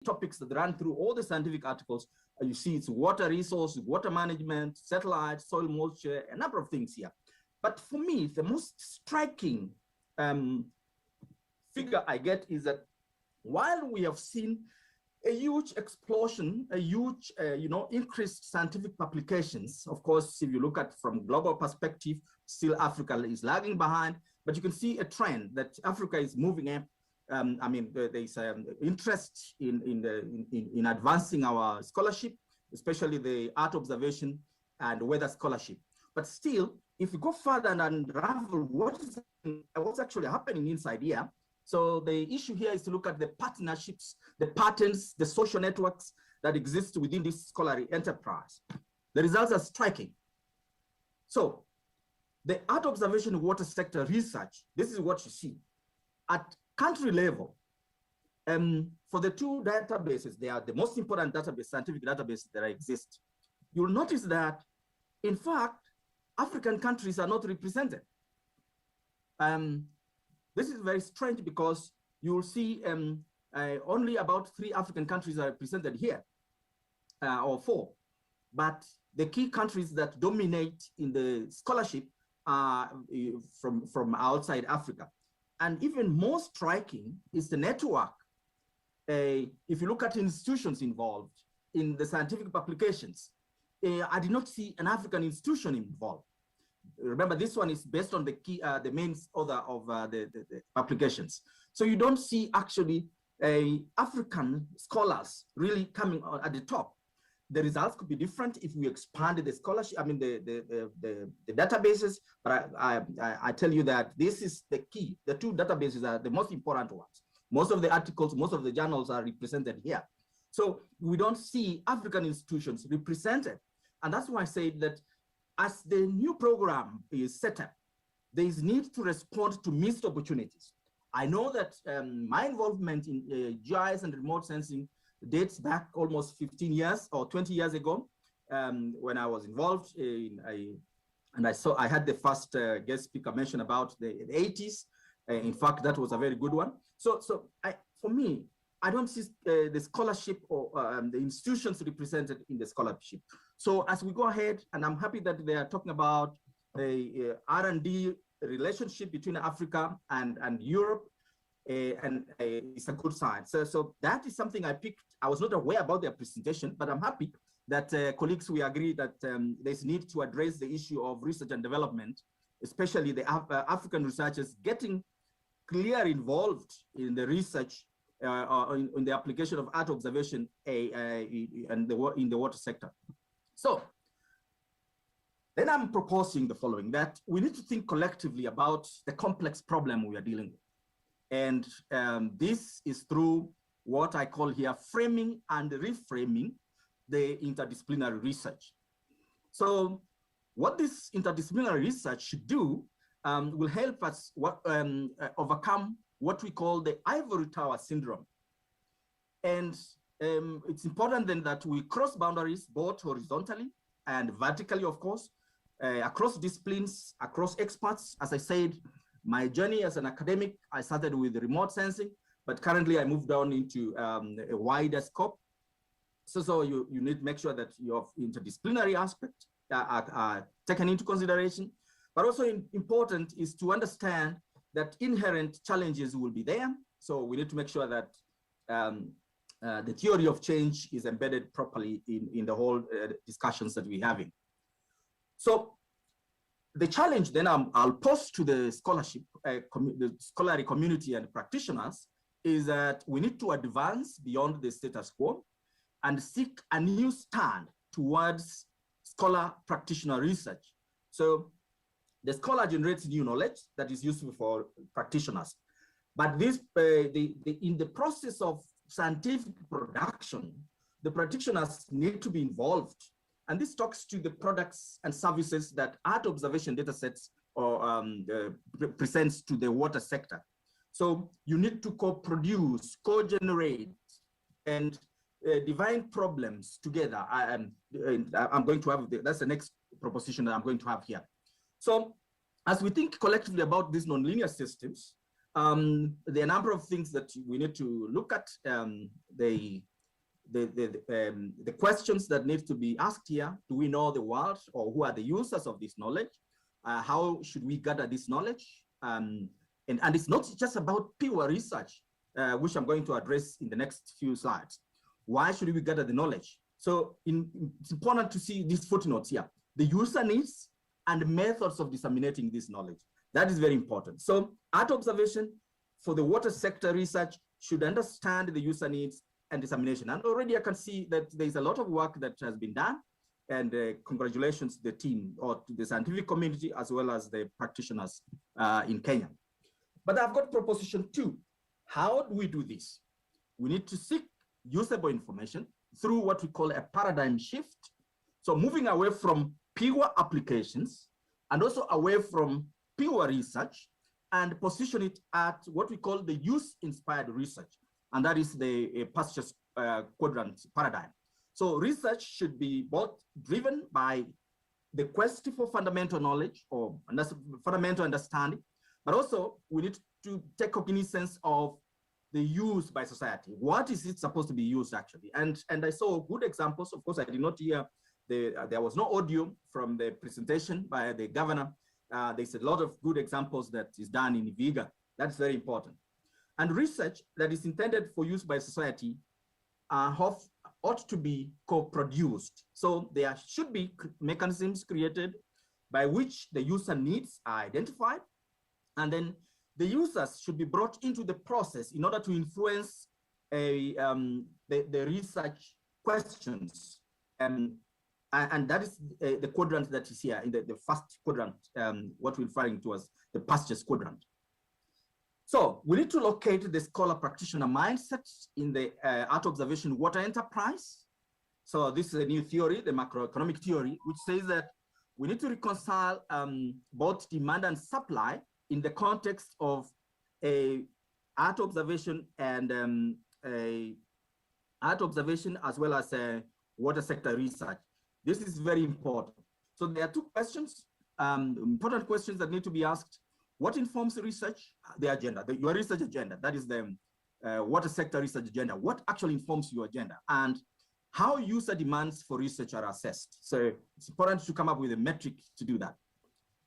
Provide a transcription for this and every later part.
topics that run through all the scientific articles. You see it's water resource, water management, satellite, soil moisture, a number of things here. But for me, the most striking figure I get is that while we have seen a huge explosion, a huge, increased scientific publications. Of course, if you look at from global perspective, still Africa is lagging behind, but you can see a trend that Africa is moving up. There's interest in advancing our scholarship, especially the art observation and weather scholarship. But still, if you go further and unravel what's actually happening inside here, so the issue here is to look at the partnerships, the patterns, the social networks that exist within this scholarly enterprise. The results are striking. So the art observation water sector research, this is what you see. At country level, for the two databases, they are the most important database, scientific databases that exist. You'll notice that, in fact, African countries are not represented. This is very strange because you'll see only about 3 African countries are represented here, or 4. But the key countries that dominate in the scholarship are from outside Africa. And even more striking is the network. If you look at institutions involved in the scientific publications, I did not see an African institution involved. Remember, this one is based on the main author of the publications. So you don't see actually African scholars really coming at the top. The results could be different if we expanded the scholarship, the databases, but I tell you that this is the key. The 2 databases are the most important ones. Most of the articles, most of the journals are represented here. So we don't see African institutions represented. And that's why I say that as the new program is set up, there is need to respond to missed opportunities. I know that my involvement in GIS and remote sensing dates back almost 15 years or 20 years ago, when I was involved I had the first guest speaker mention about the 80s. In fact, that was a very good one. So for me, I don't see the scholarship or the institutions represented in the scholarship. So as we go ahead, and I'm happy that they are talking about the R&D relationship between Africa and Europe, and it's a good sign. So that is something I picked. I was not aware about their presentation, but I'm happy that colleagues, we agree that there's need to address the issue of research and development, especially the African researchers getting clear involved in the research in the application of art observation in the water sector. So then I'm proposing the following, that we need to think collectively about the complex problem we are dealing with. And this is through what I call here framing and reframing the interdisciplinary research. So what this interdisciplinary research should do will help us overcome what we call the ivory tower syndrome. And it's important then that we cross boundaries, both horizontally and vertically, of course, across disciplines, across experts. As I said, my journey as an academic, I started with remote sensing, but currently I moved down into a wider scope. So you need to make sure that your interdisciplinary aspect are taken into consideration. But also important is to understand that inherent challenges will be there. So we need to make sure that the theory of change is embedded properly in the whole discussions that we're having. So the challenge then I'll pose to the scholarship, the scholarly community and practitioners is that we need to advance beyond the status quo and seek a new stand towards scholar practitioner research. So the scholar generates new knowledge that is useful for practitioners. But this, in the process of scientific production, the practitioners need to be involved. And this talks to the products and services that art observation datasets or presents to the water sector. So you need to co-produce, co-generate, and divine problems together. I'm going to have, that's the next proposition that I'm going to have here. So as we think collectively about these nonlinear systems, there are a number of things that we need to look at. the questions that need to be asked here. Do we know the world, or who are the users of this knowledge? How should we gather this knowledge? And it's not just about pure research, which I'm going to address in the next few slides. Why should we gather the knowledge? So it's important to see these footnotes here. The user needs and methods of disseminating this knowledge. That is very important. So Earth observation for the water sector research should understand the user needs and dissemination. And already I can see that there's a lot of work that has been done, and congratulations to the team, or to the scientific community, as well as the practitioners in Kenya. But I've got proposition 2. How do we do this? We need to seek usable information through what we call a paradigm shift. So moving away from pure applications and also away from pure research, and position it at what we call the use-inspired research. And that is the Pastures quadrant paradigm. So research should be both driven by the quest for fundamental knowledge or fundamental understanding, but also we need to take cognizance of the use by society. What is it supposed to be used actually? And I saw good examples. Of course, I did not hear, there was no audio from the presentation by the governor. There's a lot of good examples that is done in Viga. That's very important. And research that is intended for use by society ought to be co-produced. So there should be mechanisms created by which the user needs are identified, and then the users should be brought into the process in order to influence the research questions. And that is the quadrant that is here in the first quadrant, what we're referring to as the Pastures quadrant. So we need to locate the scholar practitioner mindset in the Earth observation water enterprise. So this is a new theory, the macroeconomic theory, which says that we need to reconcile both demand and supply in the context of a Earth observation and a Earth observation as well as a water sector research. This is very important. So there are 2 questions, important questions that need to be asked. What informs the research? The agenda, your research agenda. That is the water sector research agenda. What actually informs your agenda? And how user demands for research are assessed. So it's important to come up with a metric to do that.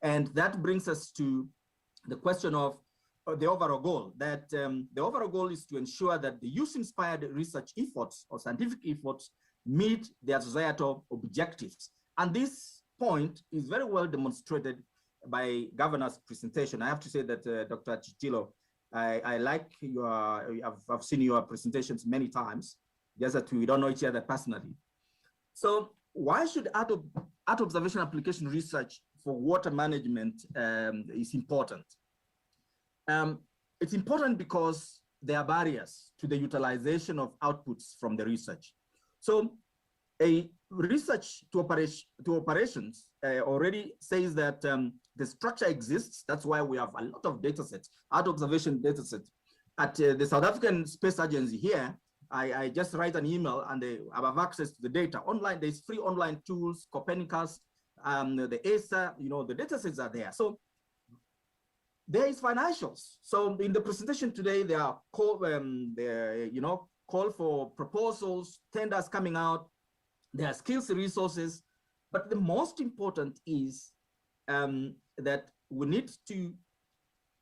And that brings us to the question of the overall goal, that the overall goal is to ensure that the use-inspired research efforts or scientific efforts meet their societal objectives. And this point is very well demonstrated by Governor's presentation. I have to say that Dr. Chichilo, I like I've seen your presentations many times, just that we don't know each other personally. So why should Earth observation application research for water management is important? It's important because there are barriers to the utilization of outputs from the research. So a research to operations already says that the structure exists. That's why we have a lot of data sets, Earth observation data sets. At the South African Space Agency here, I just write an email and I have access to the data online. There's free online tools, Copernicus, the ESA, the data sets are there. So there is financials. So in the presentation today, there are call for proposals, tenders coming out. There are skills and resources, but the most important is that we need to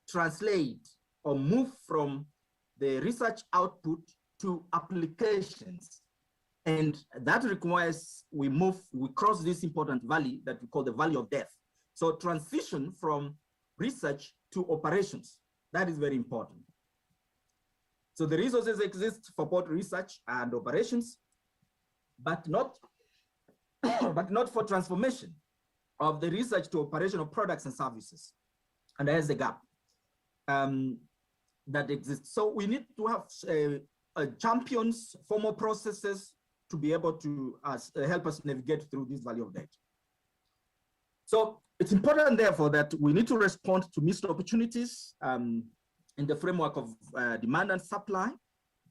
translate or move from the research output to applications. And that requires we cross this important valley that we call the valley of death. So transition from research to operations, that is very important. So the resources exist for both research and operations, but not for transformation of the research to operational products and services. And there's the gap that exists. So we need to have champions, formal processes to be able to help us navigate through this valley of death. So it's important, therefore, that we need to respond to missed opportunities in the framework of demand and supply,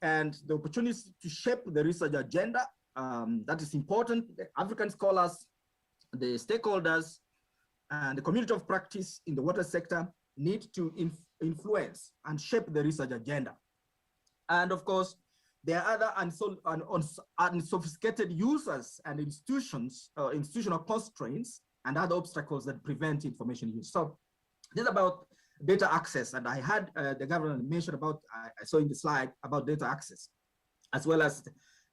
and the opportunities to shape the research agenda. That is important. The African scholars, the stakeholders, and the community of practice in the water sector need to influence and shape the research agenda. And of course, there are other unsophisticated users and institutions, institutional constraints and other obstacles that prevent information use. So this is about data access, and I had the governor mention about, I saw in the slide about data access, as well as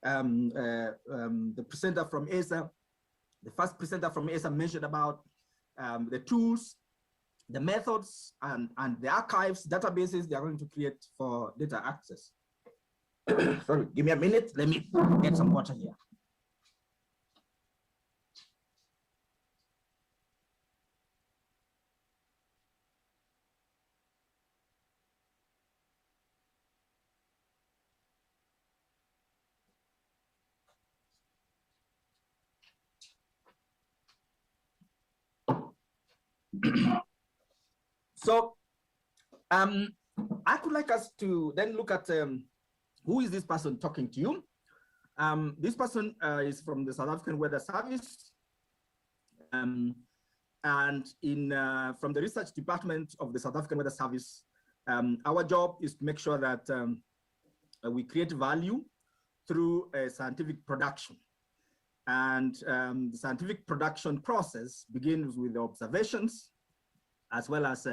the presenter from ESA, the first presenter from ESA mentioned about the tools, the methods, and the archives, databases they are going to create for data access. Sorry, give me a minute. Let me get some water here. So I could like us to then look at who is this person talking to you. This person is from the South African Weather Service, and from the research department of the South African Weather Service. Our job is to make sure that we create value through a scientific production. And the scientific production process begins with the observations, as well as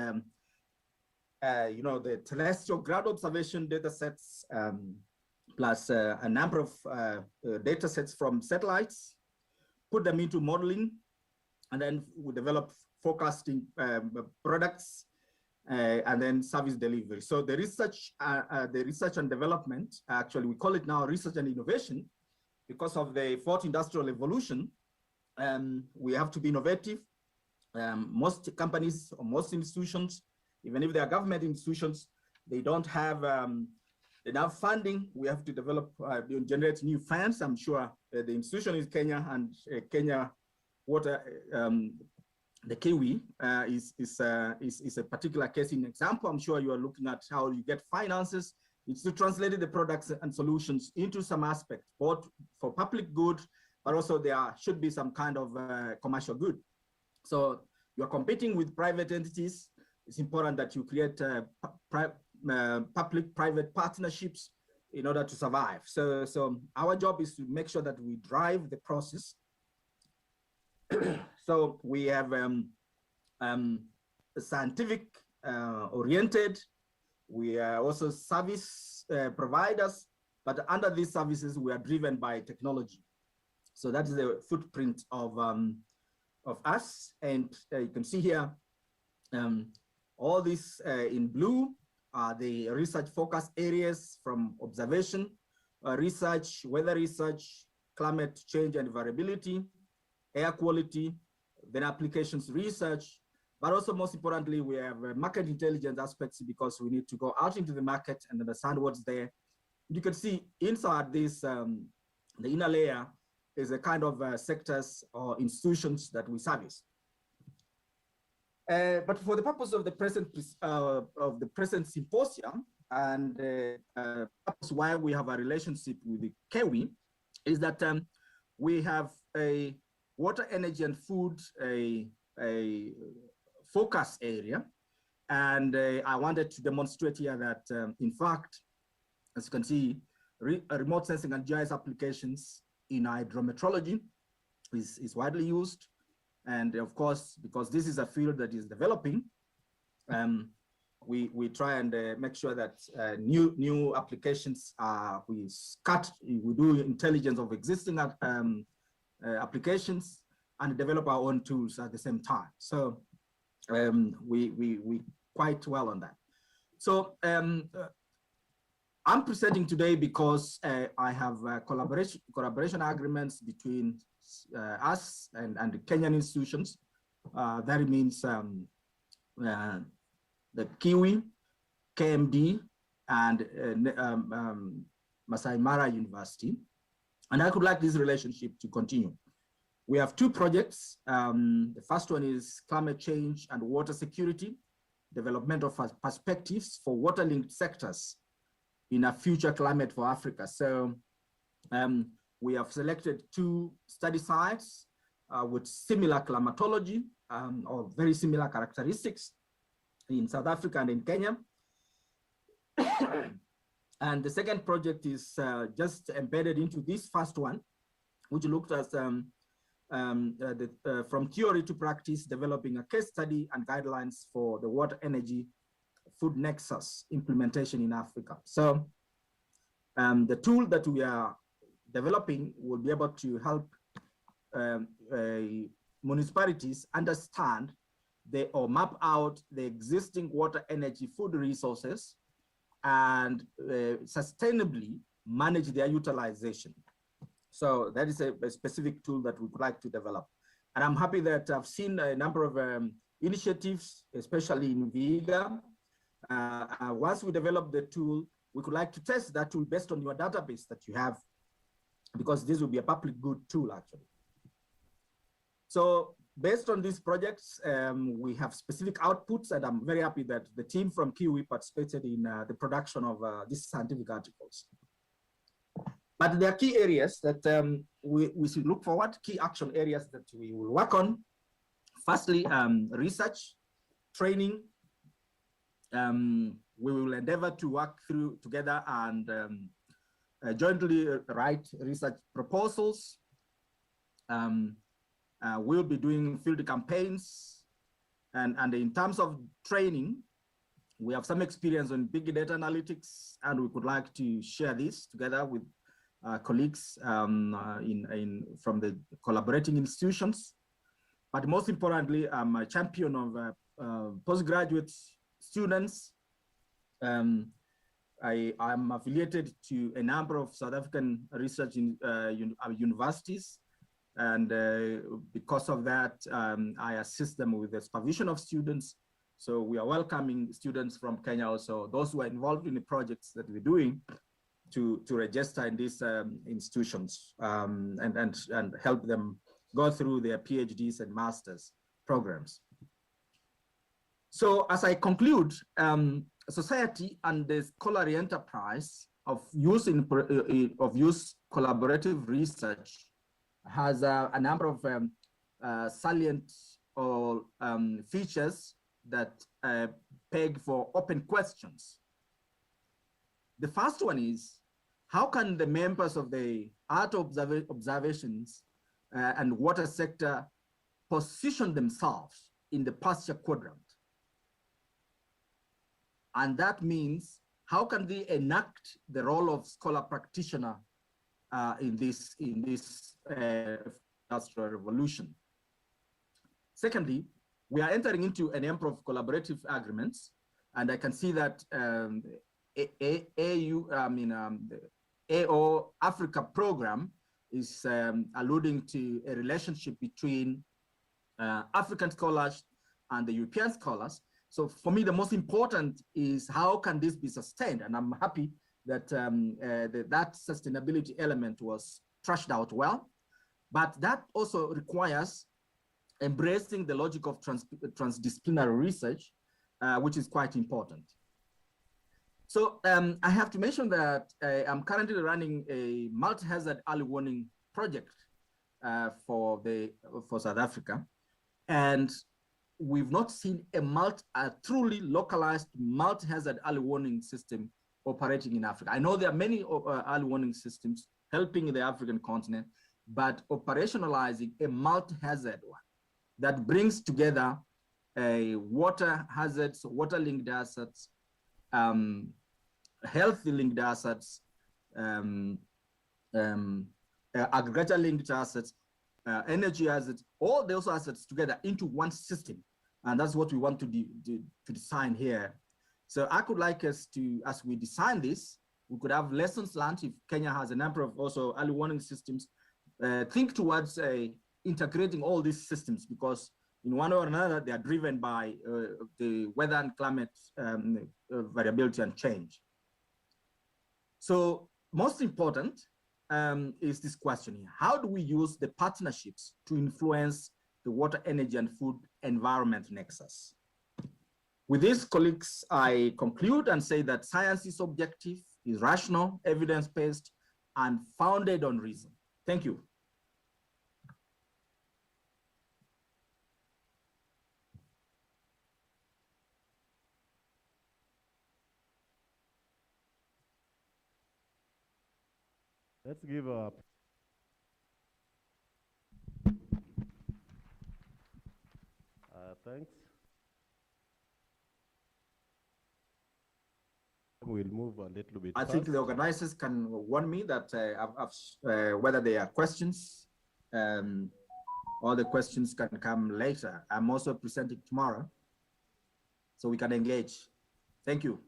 the terrestrial ground observation data sets, plus a number of data sets from satellites, put them into modeling, and then we develop forecasting products, and then service delivery. So the research and development, actually we call it now research and innovation, because of the fourth industrial revolution. We have to be innovative. Most companies or most institutions, even if they are government institutions, they don't have enough funding. We have to develop, generate new funds. I'm sure the institution is Kenya, and Kenya Water, the Kiwi is a particular case in example. I'm sure you are looking at how you get finances. It's to translate the products and solutions into some aspect, both for public good, but also there should be some kind of commercial good. So you're competing with private entities. It's important that you create public-private partnerships in order to survive. So our job is to make sure that we drive the process. So we have scientific oriented. We are also service providers, but under these services, we are driven by technology. So that is the footprint of us. And you can see here, all this in blue are the research focus areas from observation, research, weather research, climate change and variability, air quality, then applications research, but also most importantly, we have market intelligence aspects, because we need to go out into the market and understand what's there. You can see inside this, the inner layer is a kind of sectors or institutions that we service. But for the purpose of the present symposium, and purpose why we have a relationship with the Kiwi, is that we have a water, energy, and food a focus area, and I wanted to demonstrate here that in fact, as you can see, remote sensing and GIS applications in hydrometeorology is widely used. And of course, because this is a field that is developing, we try and make sure that new applications we do intelligence of existing applications and develop our own tools at the same time. So we quite well on that. So I'm presenting today because I have collaboration agreements between us and the Kenyan institutions. That means the Kiwi, KMD, and Masai Mara University. And I could like this relationship to continue. We have two projects. The first one is climate change and water security, development of perspectives for water-linked sectors in a future climate for Africa. So we have selected two study sites with similar climatology or very similar characteristics in South Africa and in Kenya. And the second project is just embedded into this first one, which looked at from theory to practice, developing a case study and guidelines for the water, energy, food nexus implementation in Africa. So the tool that we are developing will be able to help municipalities understand or map out the existing water, energy, food resources and sustainably manage their utilization. So that is a specific tool that we would like to develop. And I'm happy that I've seen a number of initiatives, especially in Viga. Once we develop the tool, we could like to test that tool based on your database that you have, because this will be a public good tool actually. So based on these projects, we have specific outputs, and I'm very happy that the team from Kiwi participated in the production of these scientific articles. But there are key areas that we should look forward, key action areas that we will work on. Firstly, research, training. We will endeavor to work through together and jointly write research proposals. We'll be doing field campaigns. And in terms of training, we have some experience on big data analytics, and we would like to share this together with colleagues from the collaborating institutions. But most importantly, I'm a champion of postgraduate students. I'm affiliated to a number of South African research universities. And because of that, I assist them with the supervision of students. So we are welcoming students from Kenya also, those who are involved in the projects that we're doing, to register in these institutions and help them go through their PhDs and master's programs. So as I conclude, society and the scholarly enterprise of use collaborative research has a number of salient or features that peg for open questions. The first one is, how can the members of the Earth observations and water sector position themselves in the pasture quadrant? And that means, how can they enact the role of scholar practitioner in this industrial revolution? Secondly, we are entering into a number of collaborative agreements, and I can see that the AO Africa program is alluding to a relationship between African scholars and the European scholars. So for me, the most important is how can this be sustained? And I'm happy that that sustainability element was thrashed out well, but that also requires embracing the logic of transdisciplinary research, which is quite important. So I have to mention that I'm currently running a multi-hazard early warning project for South Africa, and we've not seen a truly localized multi-hazard early warning system operating in Africa. I know there are many early warning systems helping the African continent, but operationalizing a multi-hazard one that brings together water hazards, water-linked assets, health-linked assets, agriculture-linked assets, energy assets, all those assets together into one system. And that's what we want to design here. So I could like us to, as we design this, we could have lessons learned. If Kenya has a number of also early warning systems, think towards integrating all these systems, because in one or another, they are driven by the weather and climate variability and change. So most important is this question here. How do we use the partnerships to influence the water, energy, and food environment nexus? With this, colleagues, I conclude and say that science is objective, is rational, evidence-based, and founded on reason. Thank you. Let's give a thanks. We'll move a little bit I fast. think the organizers can warn me that whether there are questions, all the questions can come later. I'm also presenting tomorrow, so we can engage. Thank you.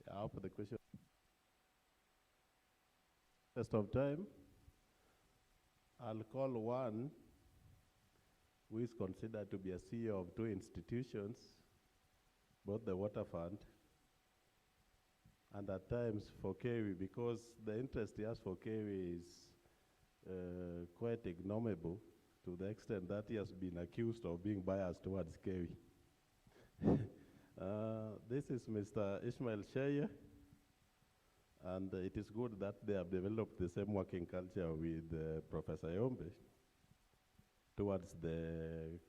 Yeah, for the question. Rest of time, I'll call one who is considered to be a CEO of two institutions, both the Water Fund and at times for KEWI, because the interest he has for KEWI is quite ignoble to the extent that he has been accused of being biased towards KEWI. This is Mr. Ishmael Sheye, and it is good that they have developed the same working culture with Professor Yombe towards the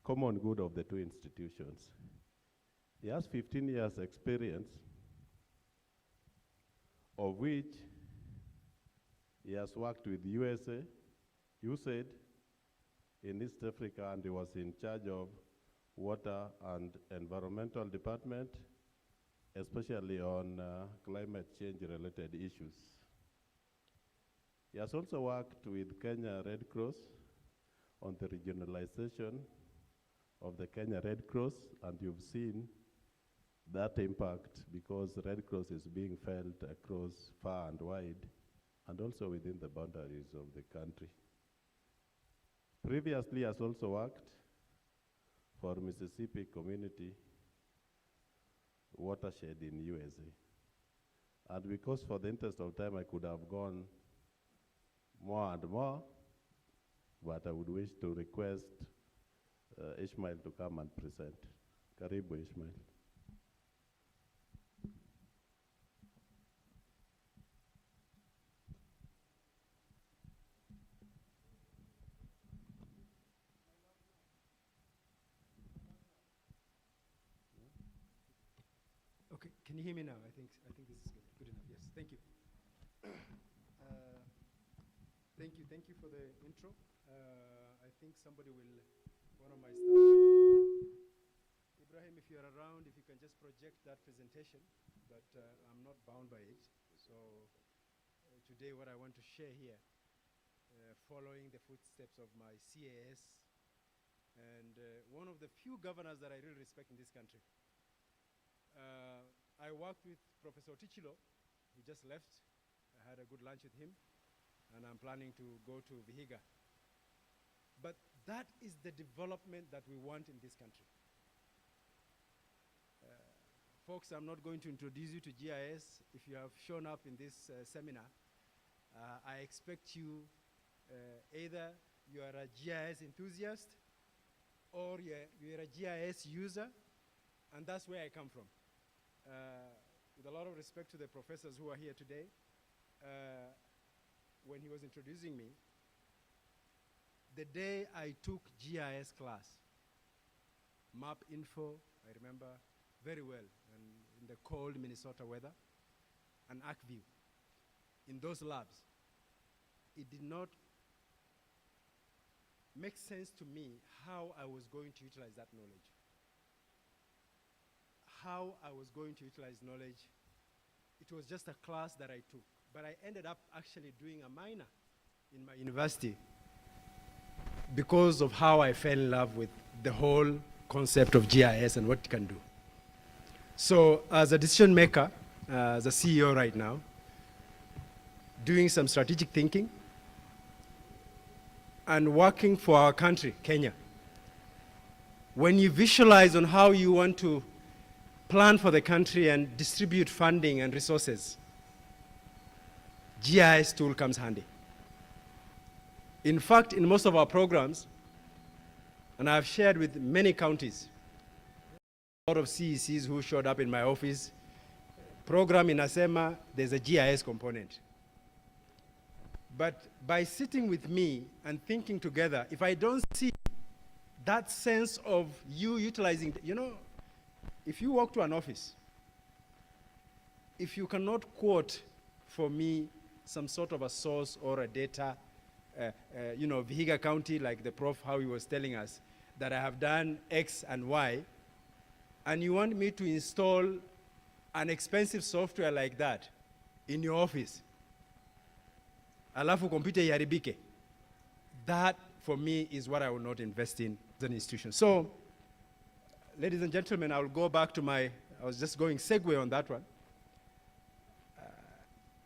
common good of the two institutions. He has 15 years experience, of which he has worked with USA, USAID in East Africa, and he was in charge of water and environmental department, especially on climate change related issues. He has also worked with Kenya Red Cross on the regionalization of the Kenya Red Cross, and you've seen that impact because Red Cross is being felt across far and wide, and also within the boundaries of the country. Previously, he has also worked for Mississippi Community Watershed in USA. And because for the interest of time, I could have gone more and more, but I would wish to request Ishmael to come and present. Karibu, Ishmael. Okay, can you hear me now? I think this is good enough. Yes, thank you. Thank you for the intro. I think one of my staff, Ibrahim, if you're around, if you can just project that presentation, but I'm not bound by it. So today what I want to share here, following the footsteps of my CAS, and one of the few governors that I really respect in this country. I worked with Professor Tichilo, who just left. I had a good lunch with him, and I'm planning to go to Vihiga. But that is the development that we want in this country. Folks, I'm not going to introduce you to GIS. If you have shown up in this seminar, I expect you, either you are a GIS enthusiast or you're a GIS user, and that's where I come from. With a lot of respect to the professors who are here today, when he was introducing me, the day I took GIS class, map info, I remember very well, and in the cold Minnesota weather, and ArcView, in those labs, it did not make sense to me how I was going to utilize that knowledge. How I was going to utilize knowledge. It was just a class that I took, but I ended up actually doing a minor in my university because of how I fell in love with the whole concept of GIS and what it can do. So as a decision maker, as a CEO right now, doing some strategic thinking and working for our country, Kenya, when you visualize on how you want to plan for the country and distribute funding and resources, GIS tool comes handy. In fact, in most of our programs, and I've shared with many counties, a lot of CECs who showed up in my office, program in Asema, there's a GIS component. But by sitting with me and thinking together, if I don't see that sense of you utilizing, if you walk to an office, if you cannot quote for me some sort of a source or a data, Vihiga County, like the prof, how he was telling us, that I have done X and Y, and you want me to install an expensive software like that in your office, alafu computer iharibike, that for me is what I will not invest in as an institution. So, ladies and gentlemen, I will go back to I was just going segue on that one.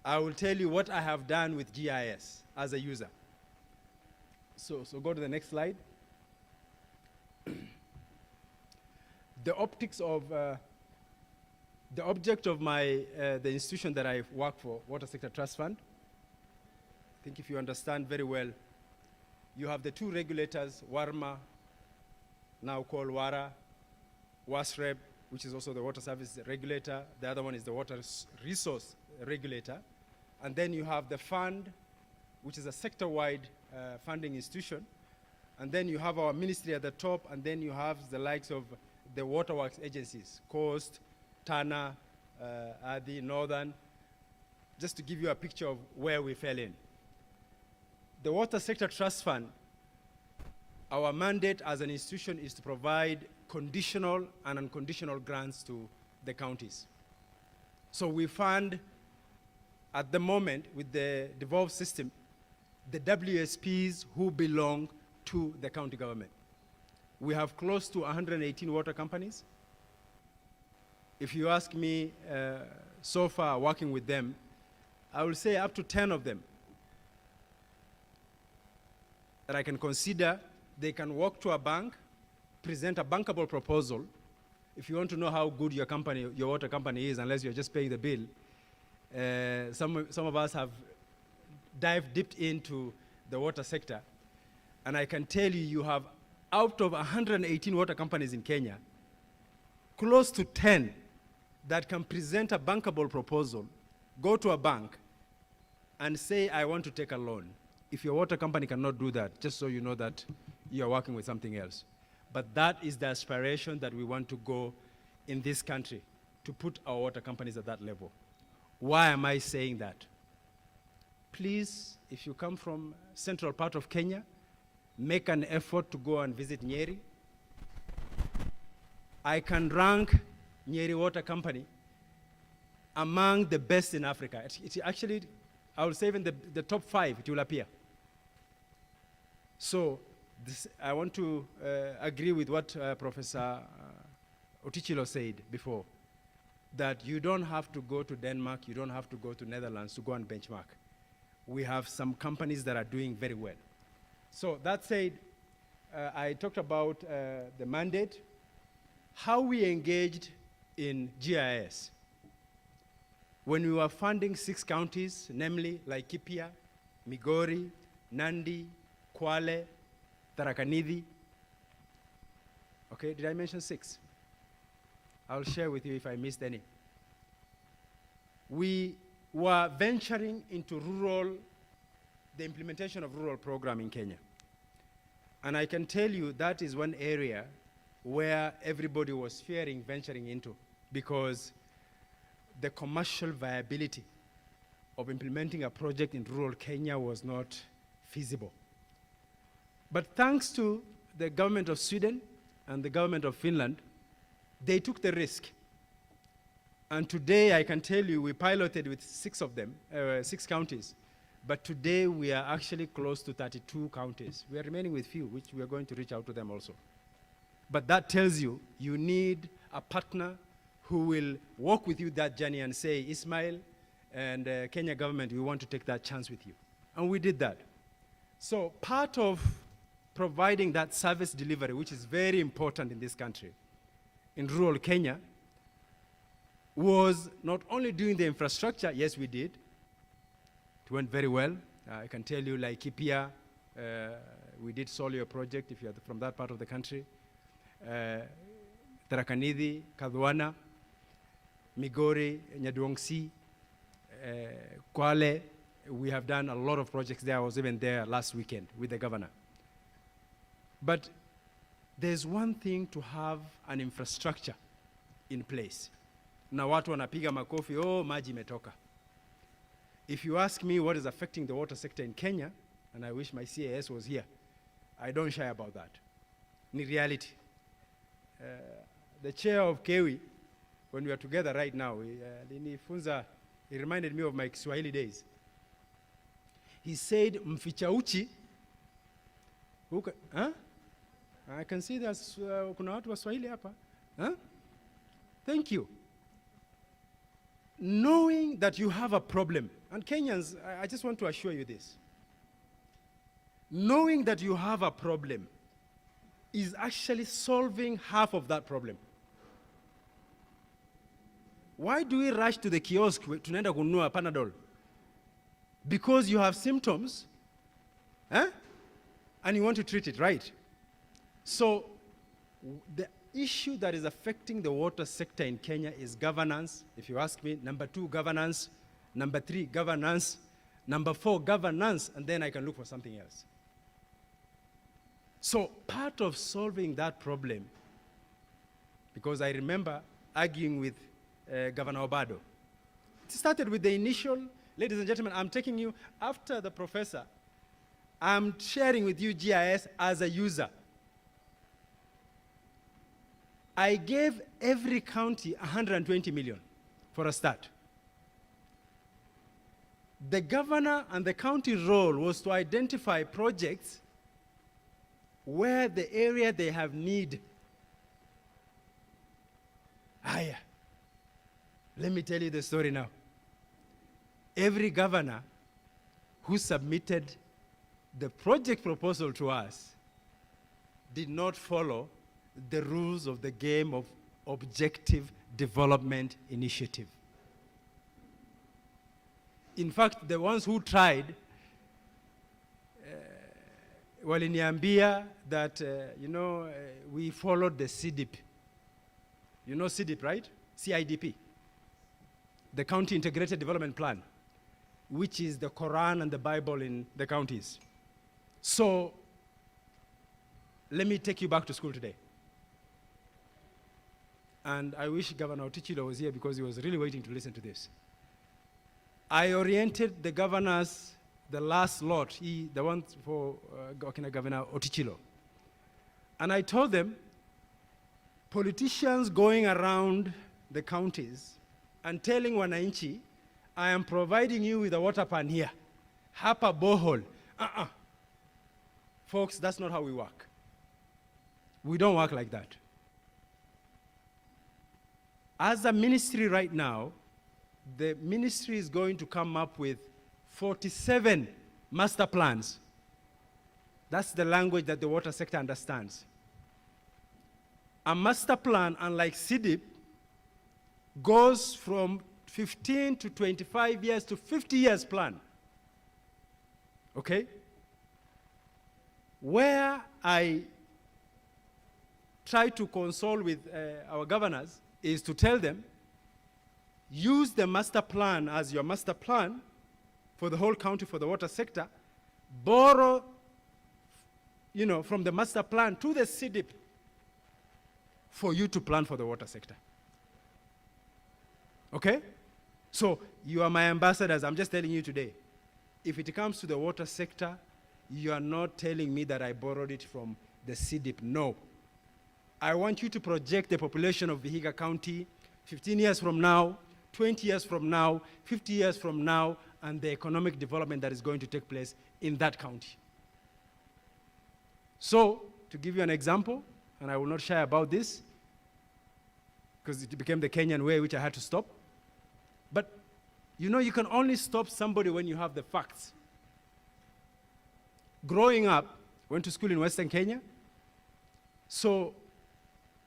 I will tell you what I have done with GIS as a user. So go to the next slide. The optics of, the object of the institution that I work for, Water Sector Trust Fund, I think if you understand very well, you have the two regulators, WARMA, now called WARA, WASREB, which is also the water service regulator. The other one is the water resource regulator. And then you have the fund, which is a sector-wide funding institution. And then you have our ministry at the top, and then you have the likes of the waterworks agencies, Coast, Tana, Adi, Northern, just to give you a picture of where we fell in. The Water Sector Trust Fund, our mandate as an institution is to provide conditional and unconditional grants to the counties. So we fund, at the moment, with the devolved system, the WSPs who belong to the county government. We have close to 118 water companies. If you ask me, so far working with them, I will say up to 10 of them that I can consider. They can walk to a bank, present a bankable proposal. If you want to know how good your company, your water company is, unless you're just paying the bill, some of us have dived deep into the water sector, and I can tell you, you have out of 118 water companies in Kenya, close to 10 that can present a bankable proposal, go to a bank, and say, I want to take a loan. If your water company cannot do that, just so you know that you're working with something else. But that is the aspiration that we want to go in this country, to put our water companies at that level. Why am I saying that? Please, if you come from central part of Kenya, make an effort to go and visit Nyeri. I can rank Nyeri Water Company among the best in Africa. It's actually, I will say even the top 5, it will appear. So I want to agree with what Professor Otichilo said before, that you don't have to go to Denmark, you don't have to go to Netherlands to go and benchmark. We have some companies that are doing very well. So that said, I talked about the mandate, how we engaged in GIS. When we were funding 6 counties, namely Laikipia, Migori, Nandi, Kwale, Tharaka Nithi. Okay, did I mention 6? I'll share with you if I missed any. We were venturing into the implementation of rural program in Kenya. And I can tell you that is one area where everybody was fearing venturing into, because the commercial viability of implementing a project in rural Kenya was not feasible. But thanks to the government of Sweden and the government of Finland, they took the risk. And today, I can tell you, we piloted with 6 of them, 6 counties. But today, we are actually close to 32 counties. We are remaining with few, which we are going to reach out to them also. But that tells you, you need a partner who will walk with you that journey and say, Ismail and Kenya government, we want to take that chance with you. And we did that. So part of providing that service delivery, which is very important in this country, in rural Kenya, was not only doing the infrastructure. Yes, we did. It went very well. I can tell you, like Laikipia, we did Solio project, if you're from that part of the country. Tharaka Nithi, Kadhwana, Migori, Nyaduongsi, Kwale. We have done a lot of projects there. I was even there last weekend with the governor. But there's one thing to have an infrastructure in place. Na watu wanapiga makofi, oh, maji imetoka. if you ask me what is affecting the water sector in Kenya, and I wish my CAS was here, I don't shy about that. In reality, the chair of KEWI, when we are together right now, he reminded me of my Kiswahili days. He said, mficha uchi, I can see there's kuna watu wa Swahili hapa. Thank you. Knowing that you have a problem, and Kenyans, I just want to assure you this. Knowing that you have a problem is actually solving half of that problem. Why do we rush to the kiosk tunaenda kununua Panadol? Because you have symptoms, and you want to treat it, right? So the issue that is affecting the water sector in Kenya is governance. If you ask me, number 2, governance. Number 3, governance. Number 4, governance, and then I can look for something else. So part of solving that problem, because I remember arguing with Governor Obado. It started with the initial, ladies and gentlemen, I'm taking you, after the professor, I'm sharing with you GIS as a user. I gave every county 120 million for a start. The governor and the county role was to identify projects where the area they have need. Let me tell you the story now. Every governor who submitted the project proposal to us did not follow the rules of the game of objective development initiative. In fact, the ones who tried, waliniambia that, we followed the CDIP. You know CDIP, right? CIDP. The County Integrated Development Plan, which is the Quran and the Bible in the counties. So, let me take you back to school today. And I wish Governor Otichilo was here because he was really waiting to listen to this. I oriented the governors, the last lot, the one for Governor Otichilo. And I told them, politicians going around the counties and telling wananchi, I am providing you with a water pan here. Hapa borehole. Folks, that's not how we work. We don't work like that. As a ministry right now, the ministry is going to come up with 47 master plans. That's the language that the water sector understands. A master plan, unlike CDIP, goes from 15 to 25 years to 50 years plan. Okay? Where I try to console with our governors is to tell them, use the master plan as your master plan for the whole county for the water sector, borrow, from the master plan to the CDIP for you to plan for the water sector. Okay? So you are my ambassadors. I'm just telling you today, if it comes to the water sector, you are not telling me that I borrowed it from the CDIP. No. I want you to project the population of Vihiga County 15 years from now, 20 years from now, 50 years from now, and the economic development that is going to take place in that county. So, to give you an example, and I will not shy about this, because it became the Kenyan way, which I had to stop. But, you can only stop somebody when you have the facts. Growing up, went to school in Western Kenya, so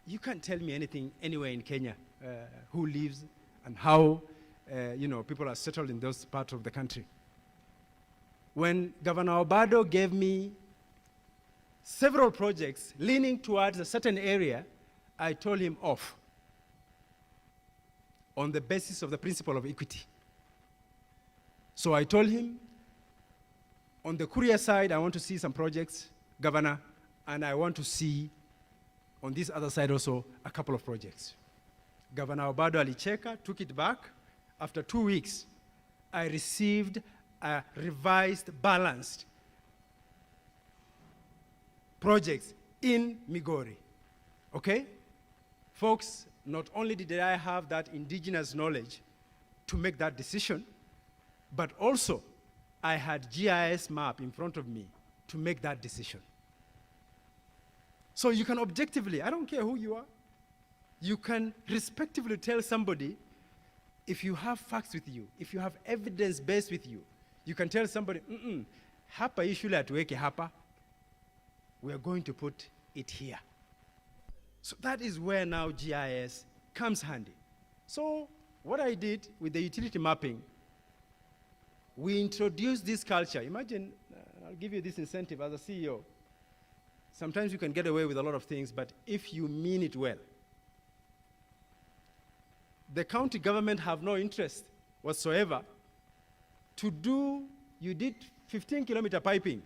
you can't tell me anything anywhere in Kenya, who lives and how people are settled in those parts of the country. When Governor Obado gave me several projects leaning towards a certain area, I told him off on the basis of the principle of equity. So I told him, on the courier side, I want to see some projects, Governor, and I want to see on this other side also a couple of projects. Governor Obado Alicheka took it back. After 2 weeks, I received a revised, balanced projects in Migori. Okay? Folks, not only did I have that indigenous knowledge to make that decision, but also I had GIS map in front of me to make that decision. So you can objectively, I don't care who you are, you can respectively tell somebody, if you have facts with you, if you have evidence based with you, you can tell somebody, hapa ishule atuweke hapa, we are going to put it here. So that is where now GIS comes handy. So what I did with the utility mapping, we introduced this culture. Imagine, I'll give you this incentive as a CEO. Sometimes you can get away with a lot of things, but if you mean it well, the county government have no interest whatsoever to do, you did 15-kilometer piping.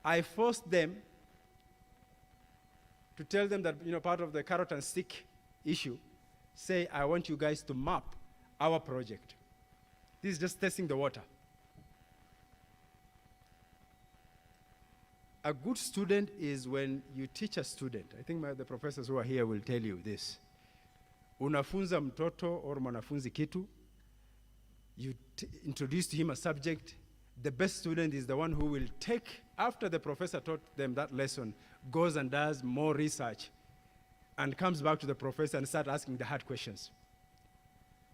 I forced them to tell them that, part of the carrot and stick issue, say, I want you guys to map our project. This is just testing the water. A good student is when you teach a student. I think the professors who are here will tell you this. Unafunza mtoto or mwanafunzi kitu, you introduce to him a subject. The best student is the one who will take, after the professor taught them that lesson, goes and does more research and comes back to the professor and start asking the hard questions.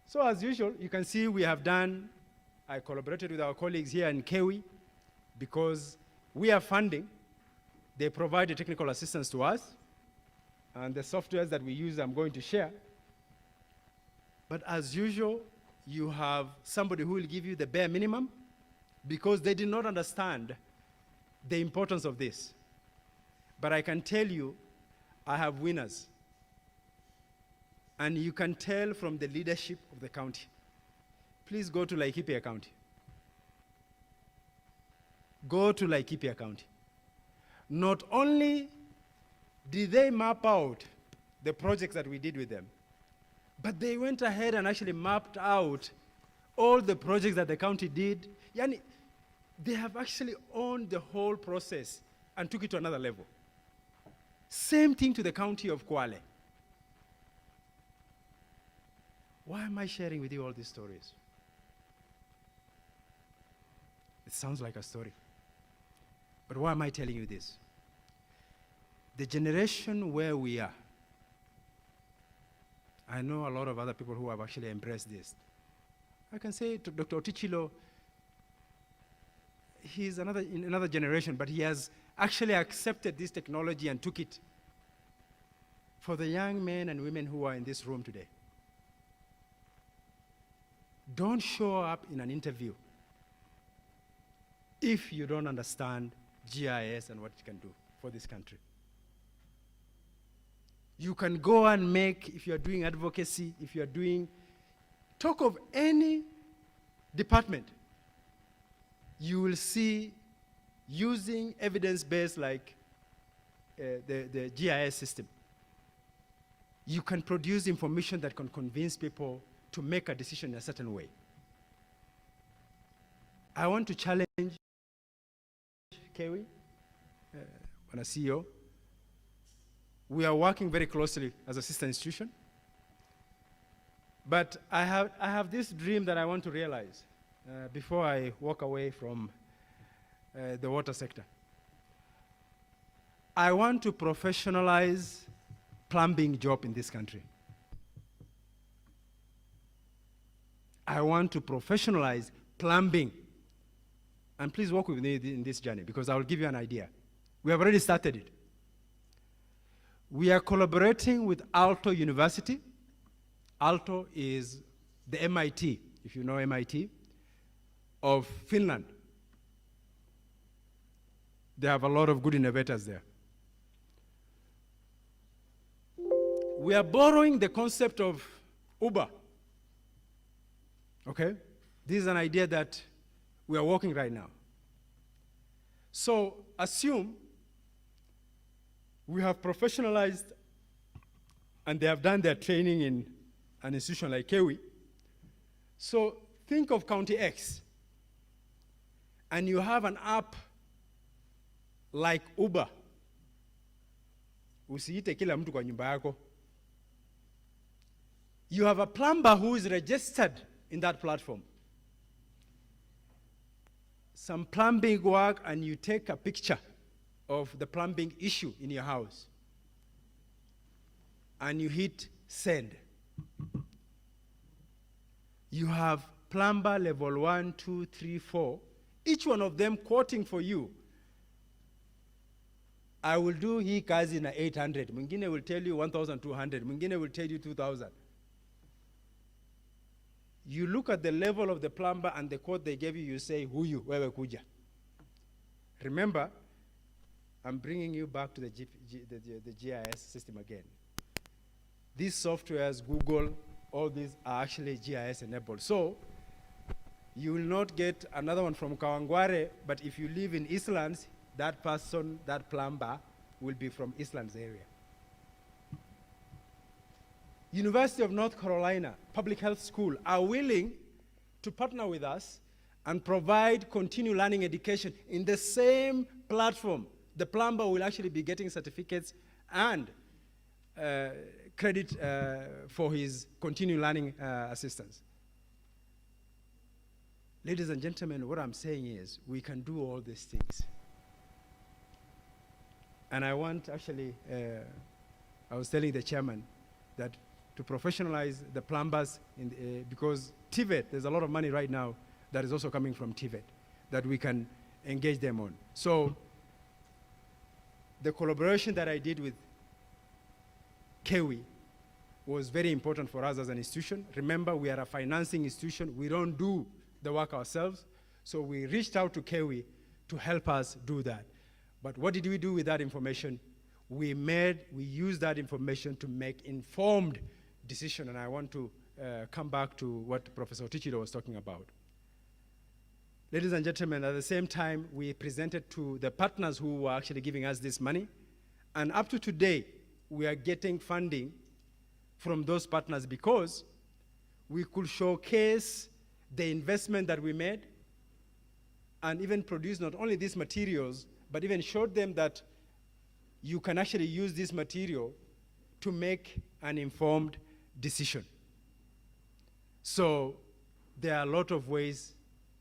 So as usual, you can see we have done, I collaborated with our colleagues here in Kewi because we are funding. They provide the technical assistance to us, and the softwares that we use I'm going to share. But as usual, you have somebody who will give you the bare minimum because they did not understand the importance of this. But I can tell you, I have winners. And you can tell from the leadership of the county. Please go to Laikipia County. Go to Laikipia County. Not only did they map out the projects that we did with them, but they went ahead and actually mapped out all the projects that the county did. Yani, they have actually owned the whole process and took it to another level. Same thing to the county of Kwale. Why am I sharing with you all these stories? It sounds like a story. But why am I telling you this? The generation where we are, I know a lot of other people who have actually embraced this. I can say to Dr. Otichilo, he's in another generation, but he has actually accepted this technology and took it. For the young men and women who are in this room today, don't show up in an interview if you don't understand GIS and what it can do for this country. You can go and make, if you're doing advocacy, if you're doing, talk of any department, you will see using evidence-based like the GIS system. You can produce information that can convince people to make a decision in a certain way. I want to challenge Kewi, when a CEO. We are working very closely as a sister institution. But I have this dream that I want to realize before I walk away from the water sector. I want to professionalize plumbing job in this country. I want to professionalize plumbing. And please walk with me in this journey because I will give you an idea. We have already started it. We are collaborating with Aalto University. Aalto is the MIT, if you know MIT, of Finland. They have a lot of good innovators there. We are borrowing the concept of Uber. Okay? This is an idea that we are working right now. So assume we have professionalized and they have done their training in an institution like Kewi. So think of County X, and you have an app like Uber. Usiite kila mtu kwa nyumba yako. You have a plumber who is registered in that platform. Some plumbing work, and you take a picture of the plumbing issue in your house, and you hit send. You have plumber level 1, 2, 3, 4, each one of them quoting for you. I will do hii kazi na 800. Mwingine will tell you 1,200. Mwingine will tell you 2,000. You look at the level of the plumber and the quote they gave you, you say, huyu, wewe kuja. Remember, I'm bringing you back to the GIS system again. These softwares, Google, all these are actually GIS enabled. So you will not get another one from Kawangware, but if you live in Eastlands, that person, that plumber, will be from Eastlands area. University of North Carolina Public Health School are willing to partner with us and provide continuing learning education in the same platform. The plumber will actually be getting certificates and credit for his continuing learning assistance. Ladies and gentlemen, what I'm saying is we can do all these things. And I want actually, I was telling the chairman that to professionalize the plumbers, because TVET, there's a lot of money right now that is also coming from TVET that we can engage them on. So the collaboration that I did with KEWI was very important for us as an institution. Remember, we are a financing institution. We don't do the work ourselves. So we reached out to KEWI to help us do that. But what did we do with that information? We used that information to make informed decision, and I want to come back to what Professor Otichiro was talking about. Ladies and gentlemen, at the same time, we presented to the partners who were actually giving us this money, and up to today, we are getting funding from those partners because we could showcase the investment that we made and even produce not only these materials, but even showed them that you can actually use this material to make an informed decision. So there are a lot of ways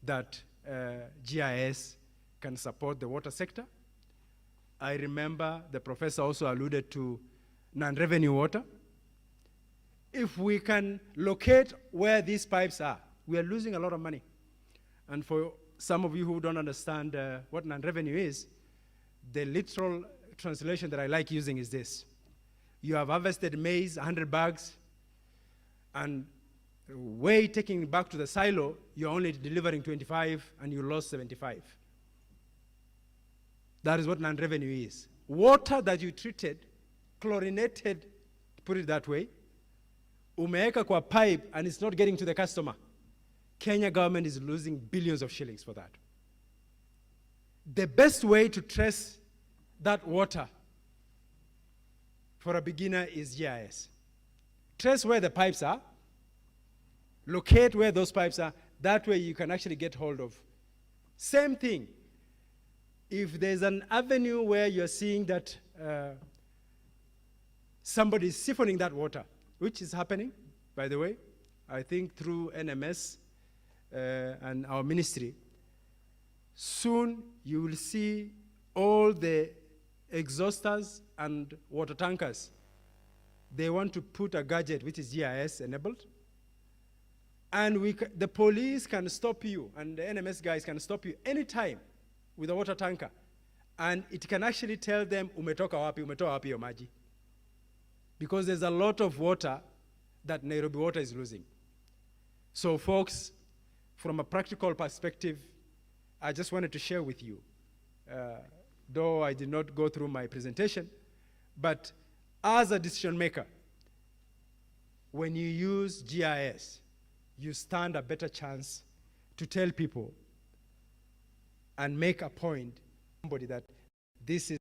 that GIS can support the water sector. I remember the professor also alluded to non-revenue water. If we can locate where these pipes are, we are losing a lot of money. And for some of you who don't understand what non-revenue is, the literal translation that I like using is this. You have harvested maize, 100 bags, and way taking it back to the silo, you're only delivering 25 and you lost 75. That is what non-revenue is. Water that you treated, chlorinated, put it that way, umeeka kwa pipe and it's not getting to the customer. Kenya government is losing billions of shillings for that. The best way to trace that water for a beginner is GIS. Trace where the pipes are, locate where those pipes are, that way you can actually get hold of. Same thing, if there's an avenue where you're seeing that somebody is siphoning that water, which is happening, by the way, I think through NMS and our ministry, soon you will see all the exhausters and water tankers. They want to put a gadget which is GIS enabled, and the police can stop you, and the NMS guys can stop you anytime with a water tanker, and it can actually tell them umetoka wapi yo maji, because there's a lot of water that Nairobi Water is losing. So folks, from a practical perspective, I just wanted to share with you, though I did not go through my presentation, but as a decision maker, when you use GIS, you stand a better chance to tell people and make a point, somebody, that this is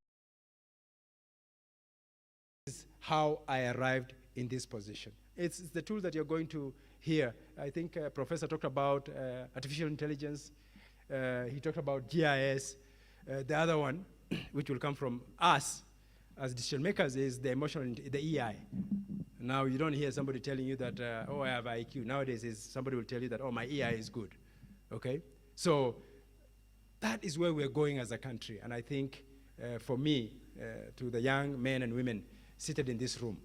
how I arrived in this position. It's the tool that you're going to here. I think Professor talked about artificial intelligence. He talked about GIS. The other one, which will come from us as decision makers, is the the EI. Now you don't hear somebody telling you that, oh, I have IQ. Nowadays, somebody will tell you that, oh, my EI is good, okay? So that is where we're going as a country. And I think for me, to the young men and women seated in this room,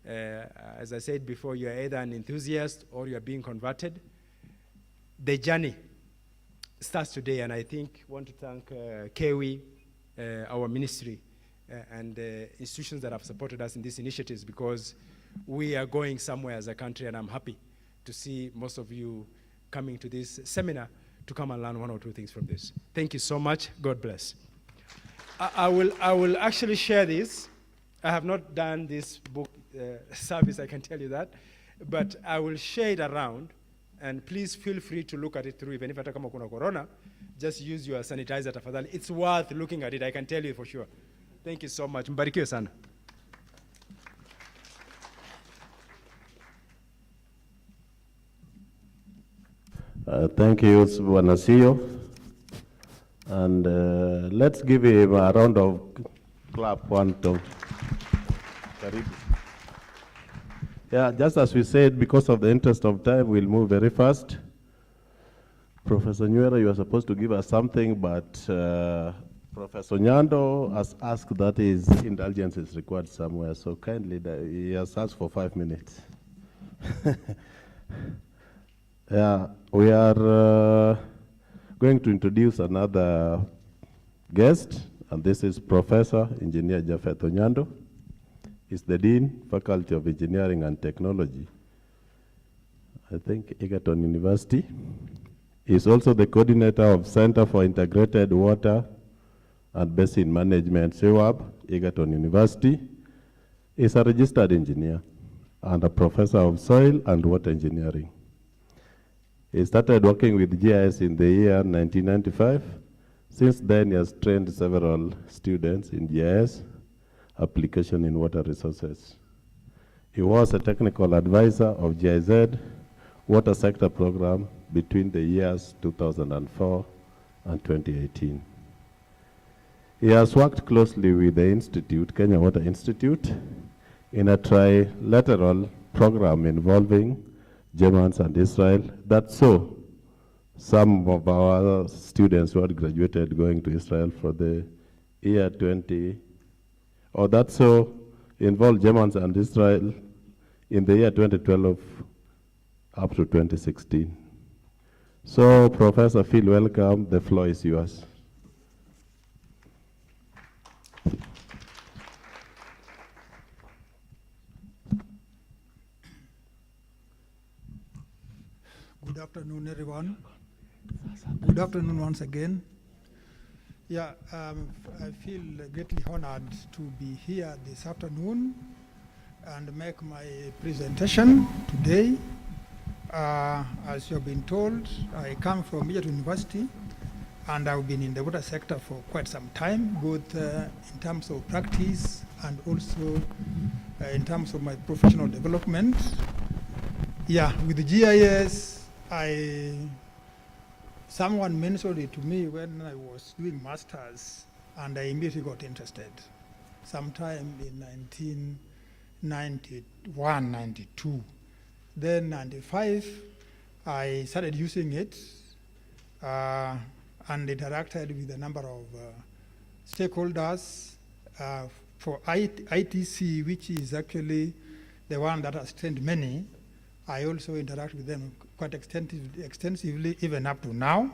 as I said before, you're either an enthusiast or you're being converted. The journey starts today, and I think I want to thank KEWI, our ministry, and institutions that have supported us in these initiatives, because we are going somewhere as a country, and I'm happy to see most of you coming to this seminar to come and learn one or two things from this. Thank you so much. God bless. I will actually share this. I have not done this book service, I can tell you that, but I will share it around, and please feel free to look at it through. Even if hata kama kuna corona, just use your sanitizer tafadhali. It's worth looking at it, I can tell you for sure. Thank you so much. Mbarikiwe sana. Thank you, Bwana CEO. And let's give him a round of clap. One, two. Yeah, just as we said, because of the interest of time, we'll move very fast. Professor Nyera, you are supposed to give us something, but Professor Nyando has asked that his indulgence is required somewhere, so kindly, he has asked for 5 minutes. Yeah, we are going to introduce another guest, and this is Professor Engineer Japhet Onyando. He's the Dean, Faculty of Engineering and Technology, I think, Egerton University. He's also the coordinator of Center for Integrated Water and Basin Management, CEWAB, Egerton University. He's a registered engineer and a professor of soil and water engineering. He started working with GIS in the year 1995. Since then, he has trained several students in GIS application in water resources. He was a technical advisor of GIZ water sector program between the years 2004 and 2018. He has worked closely with the Institute, Kenya Water Institute, in a trilateral program involving Germans and Israel. That's so some of our students who had graduated going to Israel for the year 20, or that's so involved Germans and Israel in the year 2012 up to 2016. So, Professor Phil, welcome. The floor is yours. Good afternoon, everyone. Good afternoon once again. Yeah, I feel greatly honored to be here this afternoon and make my presentation today. As you have been told, I come from Egerton University, and I've been in the water sector for quite some time, both in terms of practice and also in terms of my professional development. Yeah, with the GIS, someone mentioned it to me when I was doing masters, and I immediately got interested. Sometime in 1991, 92. Then 95, I started using it and interacted with a number of stakeholders for ITC, which is actually the one that has trained many. I also interact with them quite extensively, even up to now.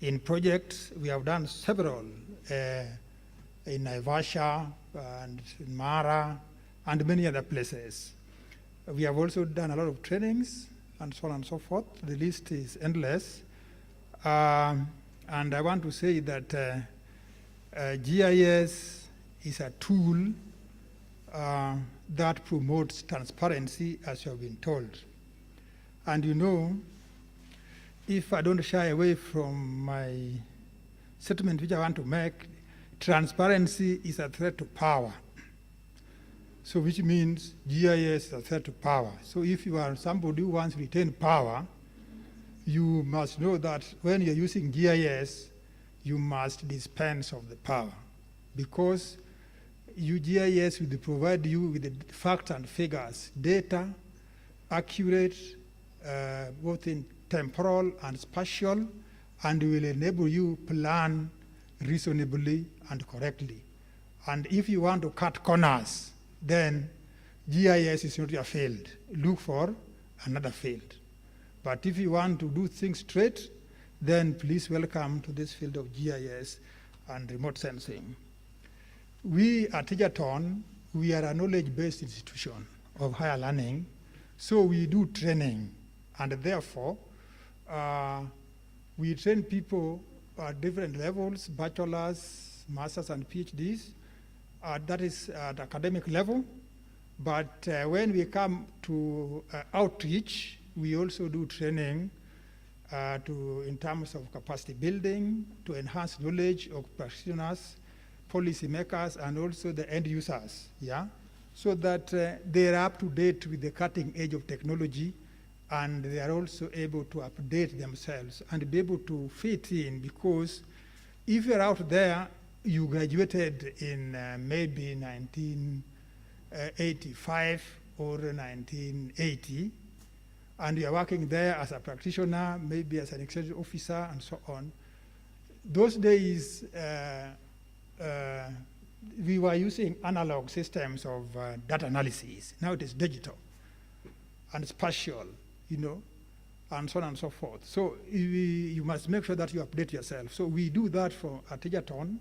In projects, we have done several in Naivasha and in Mara and many other places. We have also done a lot of trainings and so on and so forth. The list is endless. And I want to say that GIS is a tool that promotes transparency, as you have been told. And you know, if I don't shy away from my statement which I want to make, transparency is a threat to power. So which means GIS is a threat to power. So if you are somebody who wants to retain power, you must know that when you're using GIS, you must dispense of the power, because GIS will provide you with the facts and figures, data, accurate, both in temporal and spatial, and will enable you plan reasonably and correctly. And if you want to cut corners, then GIS is not your field. Look for another field. But if you want to do things straight, then please welcome to this field of GIS and remote sensing. We at Egerton, we are a knowledge-based institution of higher learning, so we do training, and therefore we train people at different levels, bachelors, masters, and PhDs. That is at academic level, but when we come to outreach, we also do training in terms of capacity building, to enhance knowledge of practitioners, policymakers, and also the end users, yeah? So that they're up to date with the cutting edge of technology, and they are also able to update themselves and be able to fit in, because if you're out there, you graduated in maybe 1985 or 1980, and you're working there as a practitioner, maybe as an executive officer, and so on. Those days, we were using analog systems of data analysis. Now it is digital and spatial, you know, and so on and so forth. So you must make sure that you update yourself. So we do that at Egerton,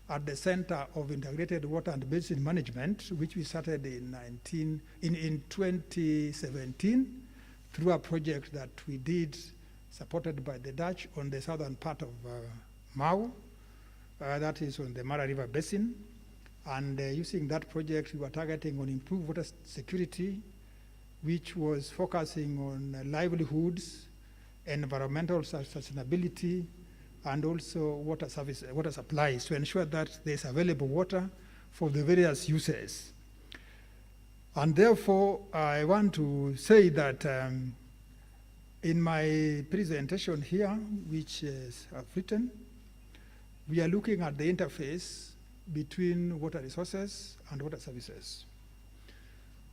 at the Center of Integrated Water and Basin Management, which we started in 2017 through a project that we did, supported by the Dutch, on the southern part of Mau, that is on the Mara River Basin. And using that project, we were targeting on improved water security, which was focusing on livelihoods, environmental sustainability, and also water supplies, to ensure that there's available water for the various uses. And therefore, I want to say that in my presentation here, which I've written, we are looking at the interface between water resources and water services.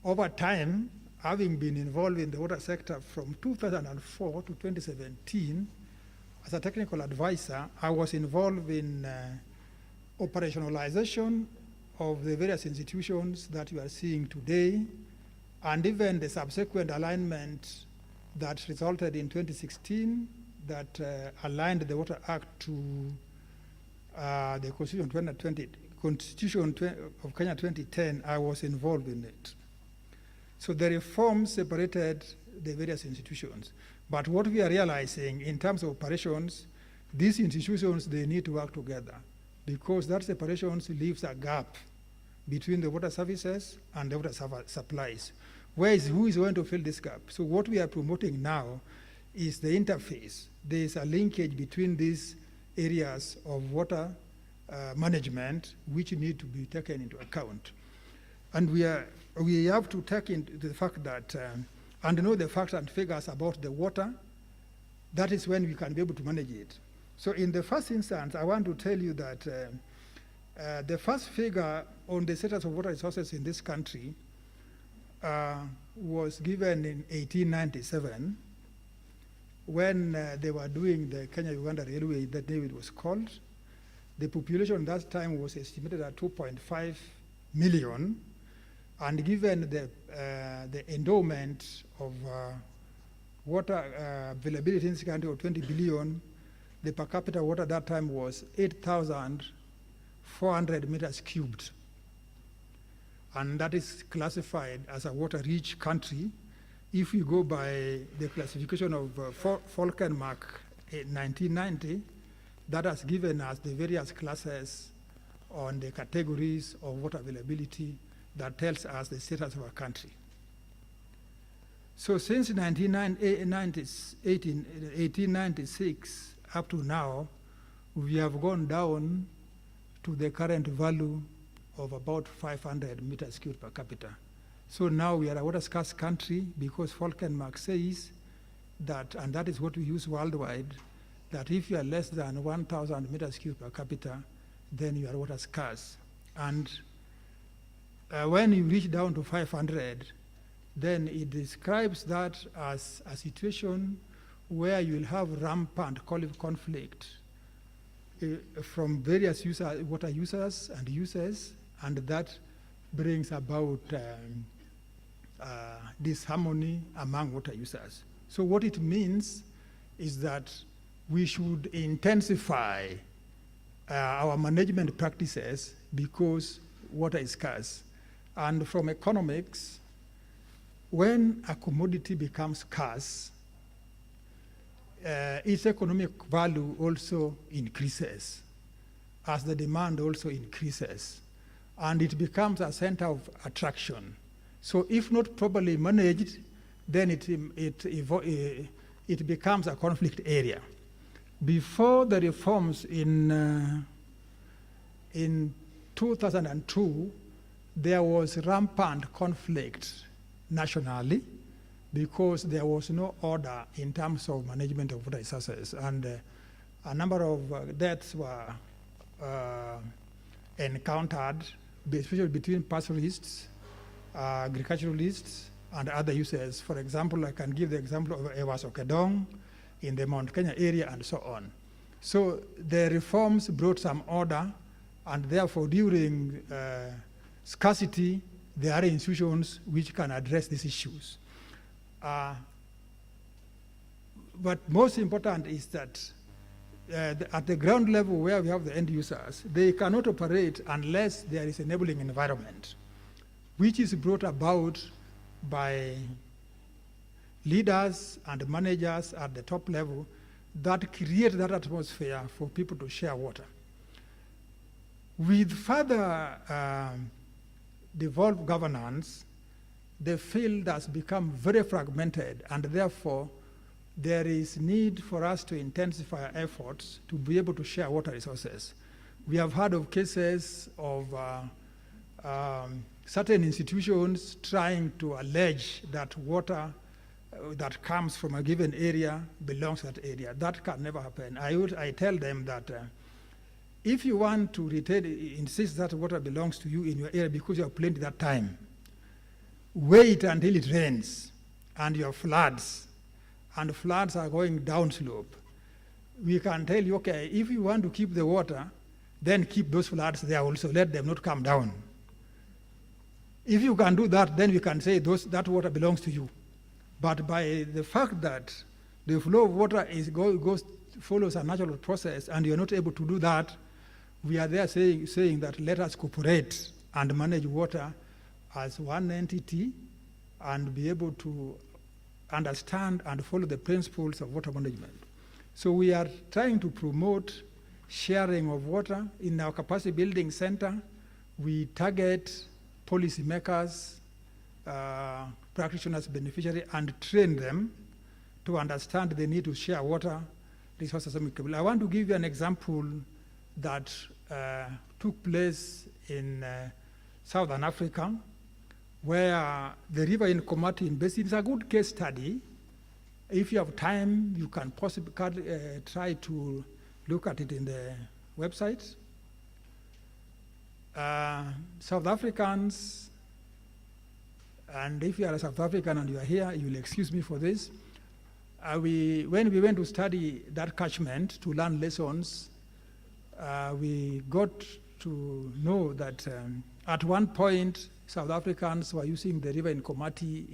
Over time, having been involved in the water sector from 2004 to 2017, as a technical advisor, I was involved in operationalization of the various institutions that you are seeing today, and even the subsequent alignment that resulted in 2016 that aligned the Water Act to the Constitution of Kenya 2010. I was involved in it. So the reform separated the various institutions. But what we are realizing in terms of operations, these institutions, they need to work together, because that separation leaves a gap between the water services and the water supplies. Who is going to fill this gap? So what we are promoting now is the interface. There is a linkage between these areas of water management which need to be taken into account. And we have to take into the fact that and know the facts and figures about the water. That is when we can be able to manage it. So in the first instance, I want to tell you that the first figure on the status of water resources in this country was given in 1897 when they were doing the Kenya-Uganda Railway, that day it was called. The population at that time was estimated at 2.5 million. And given the endowment of water availability in this country of 20 billion, the per capita water at that time was 8,400 meters cubed. And that is classified as a water-rich country. If we go by the classification of Falkenmark in 1990, that has given us the various classes on the categories of water availability that tells us the status of our country. So since 1896 up to now, we have gone down to the current value of about 500 meters cubed per capita. So now we are a water scarce country because Falkenmark says that, and that is what we use worldwide, that if you are less than 1,000 meters cubed per capita, then you are water scarce. And when you reach down to 500, then it describes that as a situation where you will have rampant conflict from various water users and users, and that brings about disharmony among water users. So what it means is that we should intensify our management practices because water is scarce. And from economics, when a commodity becomes scarce, its economic value also increases as the demand also increases, and it becomes a center of attraction. So if not properly managed, then it becomes a conflict area. Before the reforms in 2002, there was rampant conflict nationally because there was no order in terms of management of water resources, and a number of deaths were encountered, especially between pastoralists, agriculturalists, and other users. For example, I can give the example of Ewasokedong in the Mount Kenya area and so on. So the reforms brought some order, and therefore during scarcity, there are institutions which can address these issues. But most important is that at the ground level where we have the end users, they cannot operate unless there is enabling environment, which is brought about by leaders and managers at the top level that create that atmosphere for people to share water. With further devolved governance, the field has become very fragmented, and therefore there is need for us to intensify our efforts to be able to share water resources. We have heard of cases of certain institutions trying to allege that water that comes from a given area belongs to that area. That can never happen. I tell them that if you want to insist that water belongs to you in your area because you have plenty that time, wait until it rains and you have floods, and floods are going downslope. We can tell you, okay, if you want to keep the water, then keep those floods there also, let them not come down. If you can do that, then we can say that water belongs to you. But by the fact that the flow of water follows a natural process, and you're not able to do that, we are there saying that let us cooperate and manage water as one entity and be able to understand and follow the principles of water management. So we are trying to promote sharing of water. In our capacity building center, we target policymakers, practitioners, beneficiaries, and train them to understand the need to share water resources amicably. I want to give you an example that took place in Southern Africa, where the river in Komati Basin is a good case study. If you have time, you can possibly try to look at it in the website. South Africans, and if you are a South African and you are here, you will excuse me for this. When we went to study that catchment to learn lessons, we got to know that at one point, South Africans were using the river in Komati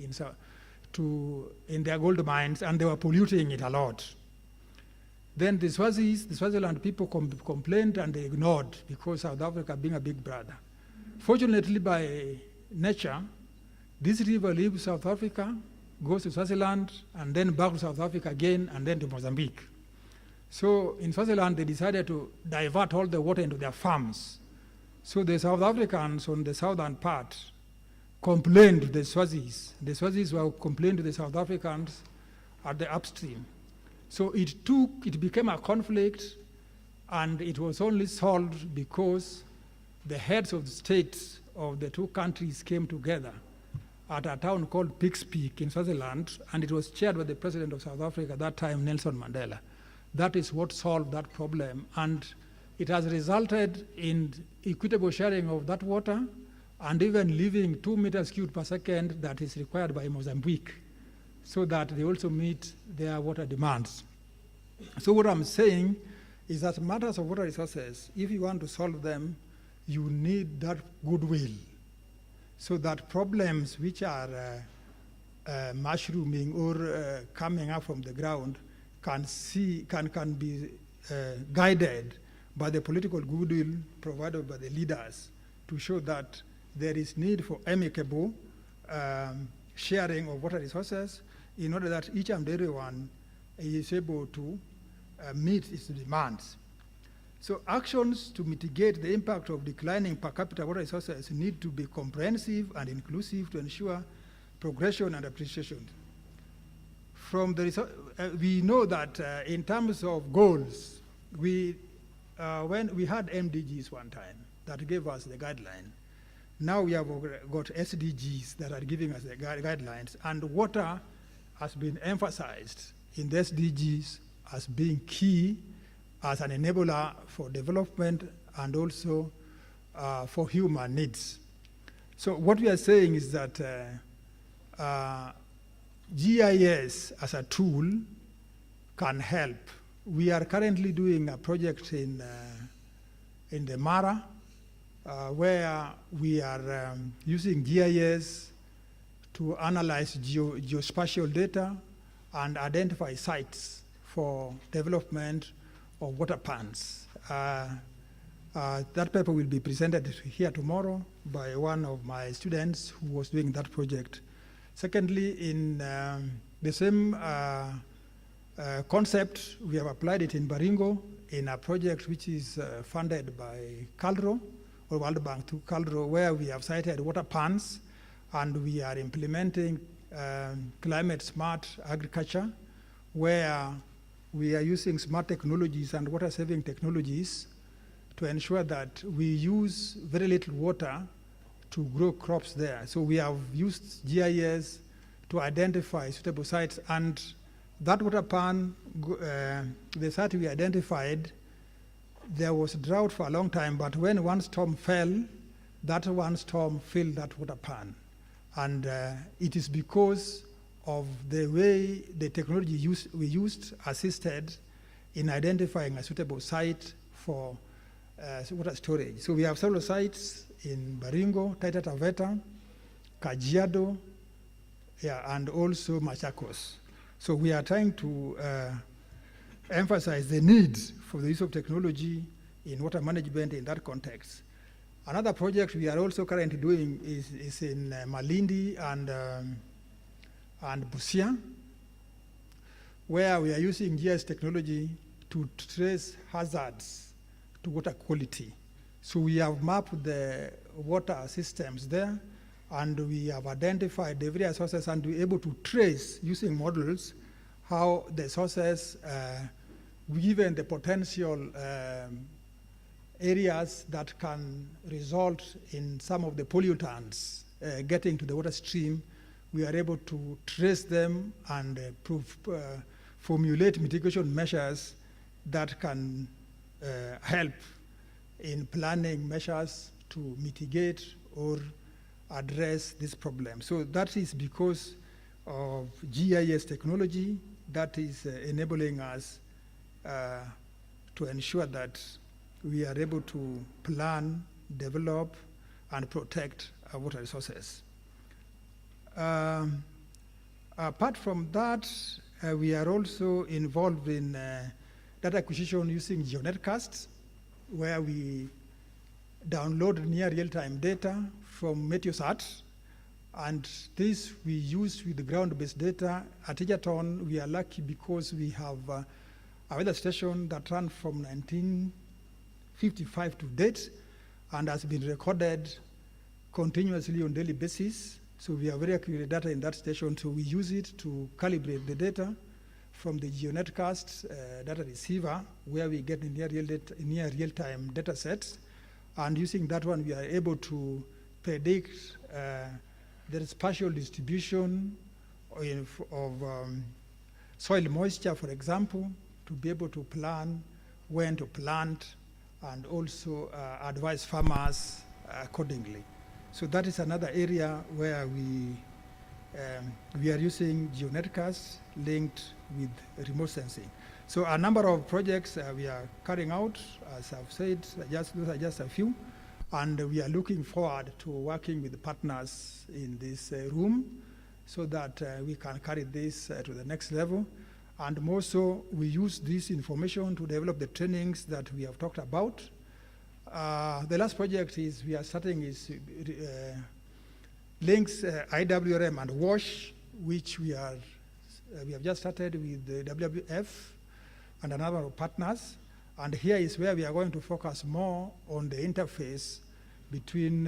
in their gold mines, and they were polluting it a lot. Then the Swaziland people complained, and they ignored because South Africa being a big brother. Fortunately, by nature, this river leaves South Africa, goes to Swaziland, and then back to South Africa again, and then to Mozambique. So in Swaziland, they decided to divert all the water into their farms. So the South Africans on the southern part complained to the Swazis. The Swazis were complaining to the South Africans at the upstream. So it became a conflict, and it was only solved because the heads of the states of the two countries came together at a town called Pikes Peak in Swaziland, and it was chaired by the president of South Africa at that time, Nelson Mandela. That is what solved that problem, and it has resulted in equitable sharing of that water and even leaving 2 meters cubed per second that is required by Mozambique, so that they also meet their water demands. So what I'm saying is that matters of water resources, if you want to solve them, you need that goodwill, so that problems which are mushrooming or coming up from the ground can be guided by the political goodwill provided by the leaders to show that there is need for amicable sharing of water resources in order that each and everyone is able to meet its demands. So actions to mitigate the impact of declining per capita water resources need to be comprehensive and inclusive to ensure progression and appreciation. From the we know that in terms of goals, when we had MDGs one time that gave us the guideline, now we have got SDGs that are giving us the guidelines, and water has been emphasized in the SDGs as being key as an enabler for development and also for human needs. So what we are saying is that GIS as a tool can help. We are currently doing a project in the Mara where we are using GIS to analyze geospatial data and identify sites for development of water pans. That paper will be presented here tomorrow by one of my students who was doing that project. Secondly, in the same concept, we have applied it in Baringo in a project which is funded by CALDRO, or World Bank to CALDRO, where we have cited water pans, and we are implementing climate smart agriculture, where we are using smart technologies and water saving technologies to ensure that we use very little water to grow crops there. So we have used GIS to identify suitable sites, and that water pan, the site we identified, there was drought for a long time, but when one storm fell, that one storm filled that water pan. And it is because of the way the technology we used assisted in identifying a suitable site for water storage. So we have several sites in Baringo, Taita Taveta, Kajiado, and also Machakos. So we are trying to emphasize the need for the use of technology in water management in that context. Another project we are also currently doing is in Malindi and Busia, where we are using GIS technology to trace hazards to water quality. So we have mapped the water systems there, and we have identified the various sources, and we're able to trace, using models, how the sources, given the potential areas that can result in some of the pollutants getting to the water stream, we are able to trace them and formulate mitigation measures that can help in planning measures to mitigate or address this problem. So that is because of GIS technology that is enabling us to ensure that we are able to plan, develop, and protect our water resources. Apart from that, we are also involved in data acquisition using GeoNetcasts, where we download near real-time data from Meteosat, and this we use with the ground-based data. At Egerton, we are lucky because we have a weather station that ran from 1955 to date and has been recorded continuously on daily basis. So we have very accurate data in that station, so we use it to calibrate the data from the GeoNetcast data receiver, where we get near real-time data sets, And using that one, we are able to predict the spatial distribution of soil moisture, for example, to be able to plan when to plant and also advise farmers accordingly. So that is another area where we are using geoneticas linked with remote sensing. So a number of projects we are carrying out, as I've said, those are just a few, and we are looking forward to working with the partners in this room so that we can carry this to the next level. And more so, we use this information to develop the trainings that we have talked about. The last project is we are starting is links IWRM and WASH, which we have just started with the WWF and a number of partners. And here is where we are going to focus more on the interface between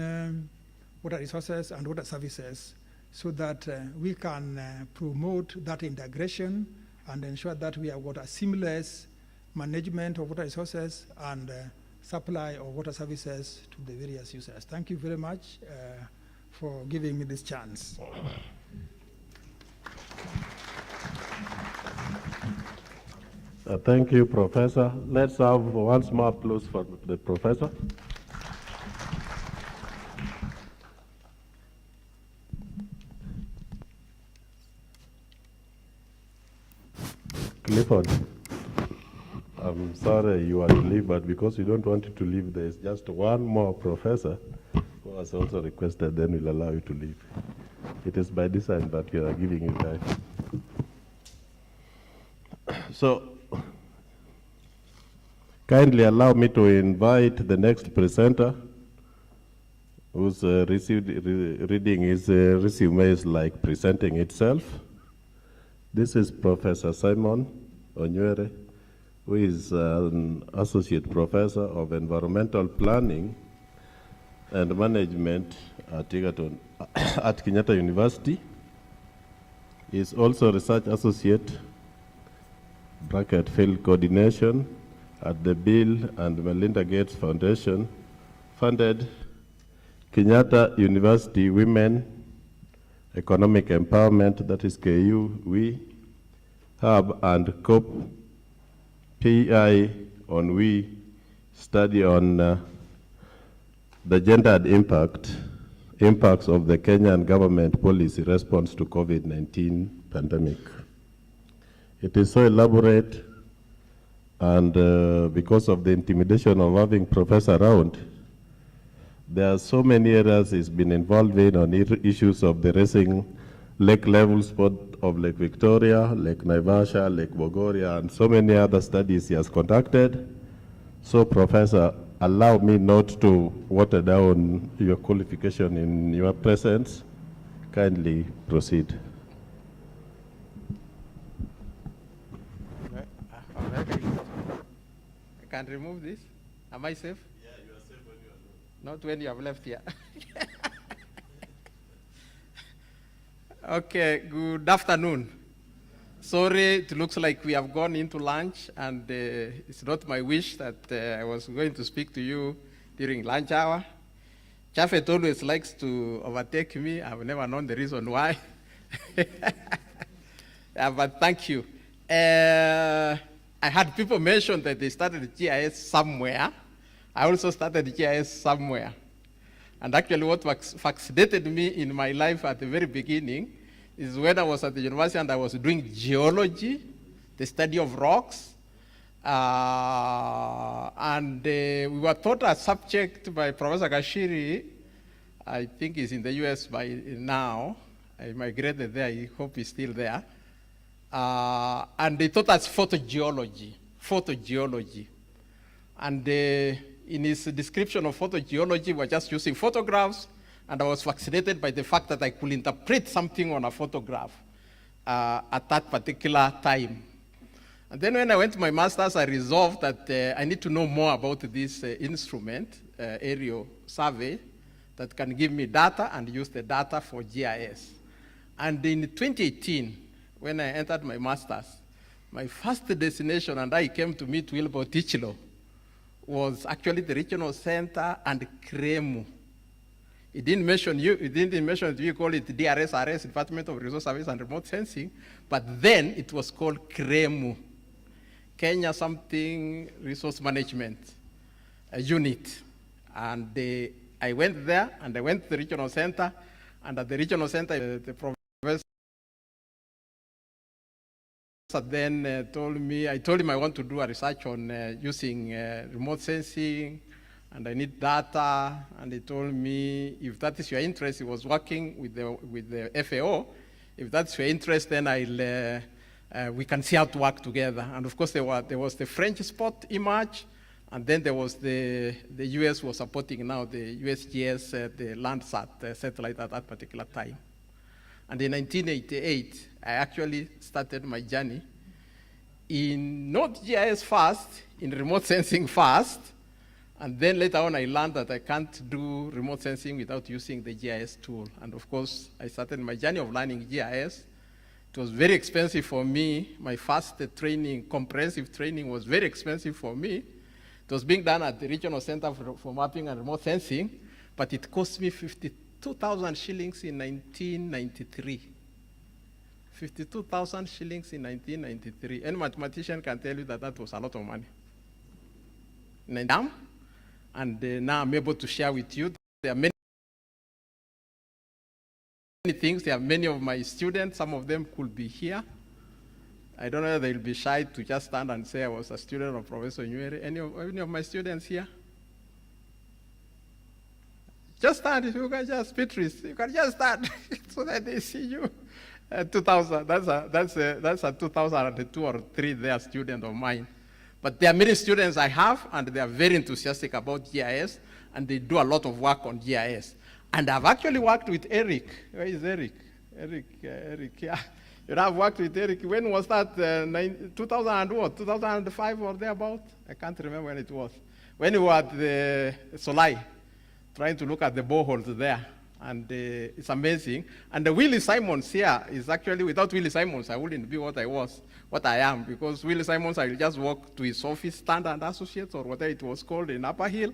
water resources and water services so that we can promote that integration and ensure that we have got a seamless management of water resources and supply of water services to the various users. Thank you very much for giving me this chance. Thank you, Professor. Let's have once more applause for the Professor. Clifford, I'm sorry you are to leave, but because you don't want you to leave, there is just one more professor who has also requested, then we'll allow you to leave. It is by design that we are giving you time. So, kindly allow me to invite the next presenter, whose reading his resume is like presenting itself. This is Professor Simon Onywere, who is an associate professor of environmental planning and management at Kenyatta University. He is also research associate, field coordination at the Bill and Melinda Gates Foundation, funded Kenyatta University Women Economic Empowerment, that is KU, we Hub and COP PI on we study on the gendered impacts of the Kenyan government policy response to COVID-19 pandemic. It is so elaborate, and because of the intimidation of having professor around, there are so many areas he's been involved in on issues of the rising lake levels of Lake Victoria, Lake Naivasha, Lake Bogoria, and so many other studies he has conducted. So, Professor, allow me not to water down your qualification in your presence. Kindly proceed. I can remove this. Am I safe? Yeah, you are safe when you are alone. Not when you have left here. Okay, good afternoon. Sorry, it looks like we have gone into lunch, and it's not my wish that I was going to speak to you during lunch hour. Chafet always likes to overtake me. I've never known the reason why. Yeah, but thank you. I had people mention that they started GIS somewhere. I also started GIS somewhere. And actually what fascinated me in my life at the very beginning is when I was at the university and I was doing geology, the study of rocks. And we were taught a subject by Professor Gashiri. I think he's in the US by now. I migrated there, I hope he's still there. And they taught us photogeology. And in his description of photogeology, we're just using photographs, and I was fascinated by the fact that I could interpret something on a photograph at that particular time. And then when I went to my master's, I resolved that I need to know more about this instrument, aerial survey, that can give me data and use the data for GIS. And in 2018, when I entered my master's, my first destination, and I came to meet Wilbur Tichlo, was actually the regional center and CREMU. It didn't mention we call it DRSRS, Department of Resource Service and Remote Sensing, but then it was called CREMU, Kenya something Resource Management Unit. And I went there, and I went to the regional center, and at the regional center, the professor then told me, I told him I want to do a research on using remote sensing, and I need data, and he told me, if that is your interest, he was working with the FAO, if that's your interest, then we can see how to work together. And of course, there was the French spot emerge, and then there was the US was supporting now the USGS, the Landsat satellite at that particular time. And in 1988, I actually started my journey in not GIS first, in remote sensing first, and then later on I learned that I can't do remote sensing without using the GIS tool. And of course, I started my journey of learning GIS. It was very expensive for me. My first training, comprehensive training, was very expensive for me. It was being done at the Regional Center for Mapping and Remote Sensing, but it cost me 52,000 shillings in 1993. 52,000 shillings in 1993. Any mathematician can tell you that that was a lot of money. And now I'm able to share with you. There are many things. There are many of my students. Some of them could be here. I don't know if they'll be shy to just stand and say I was a student of Professor Nyeri. Any of my students here? Just stand. You can just, Beatrice, you can just stand so that they see you. 2000. That's a 2002 or 3 there student of mine. But there are many students I have, and they are very enthusiastic about GIS, and they do a lot of work on GIS. And I've actually worked with Eric. Where is Eric? Eric, yeah. You know, I've worked with Eric. When was that? 2005 or thereabout? I can't remember when it was. When we were at the Solai, trying to look at the boreholes there. And it's amazing. And the Willie Simons here is actually, without Willie Simons, I wouldn't be what I am, because Willie Simons, I will just walk to his office, Standard Associates, or whatever it was called in Upper Hill.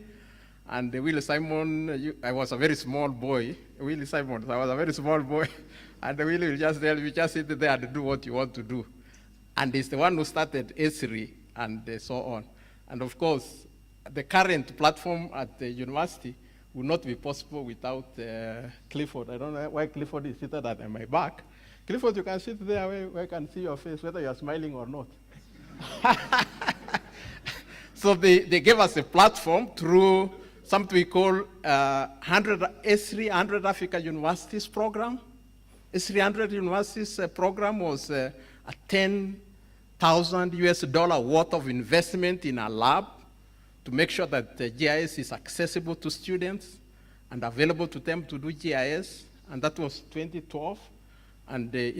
And Willie Simon, I was a very small boy. Willie Simons, I was a very small boy. And Willie will just tell you, just sit there and do what you want to do. And he's the one who started ESRI and so on. And of course, the current platform at the university would not be possible without Clifford. I don't know why Clifford is seated at my back. Clifford, you can sit there where I can see your face, whether you're smiling or not. So they gave us a platform through something we call ESRI 100 Africa Universities program. ESRI 100 Universities program was a $10,000 US worth of investment in a lab to make sure that the GIS is accessible to students and available to them to do GIS. And that was 2012. And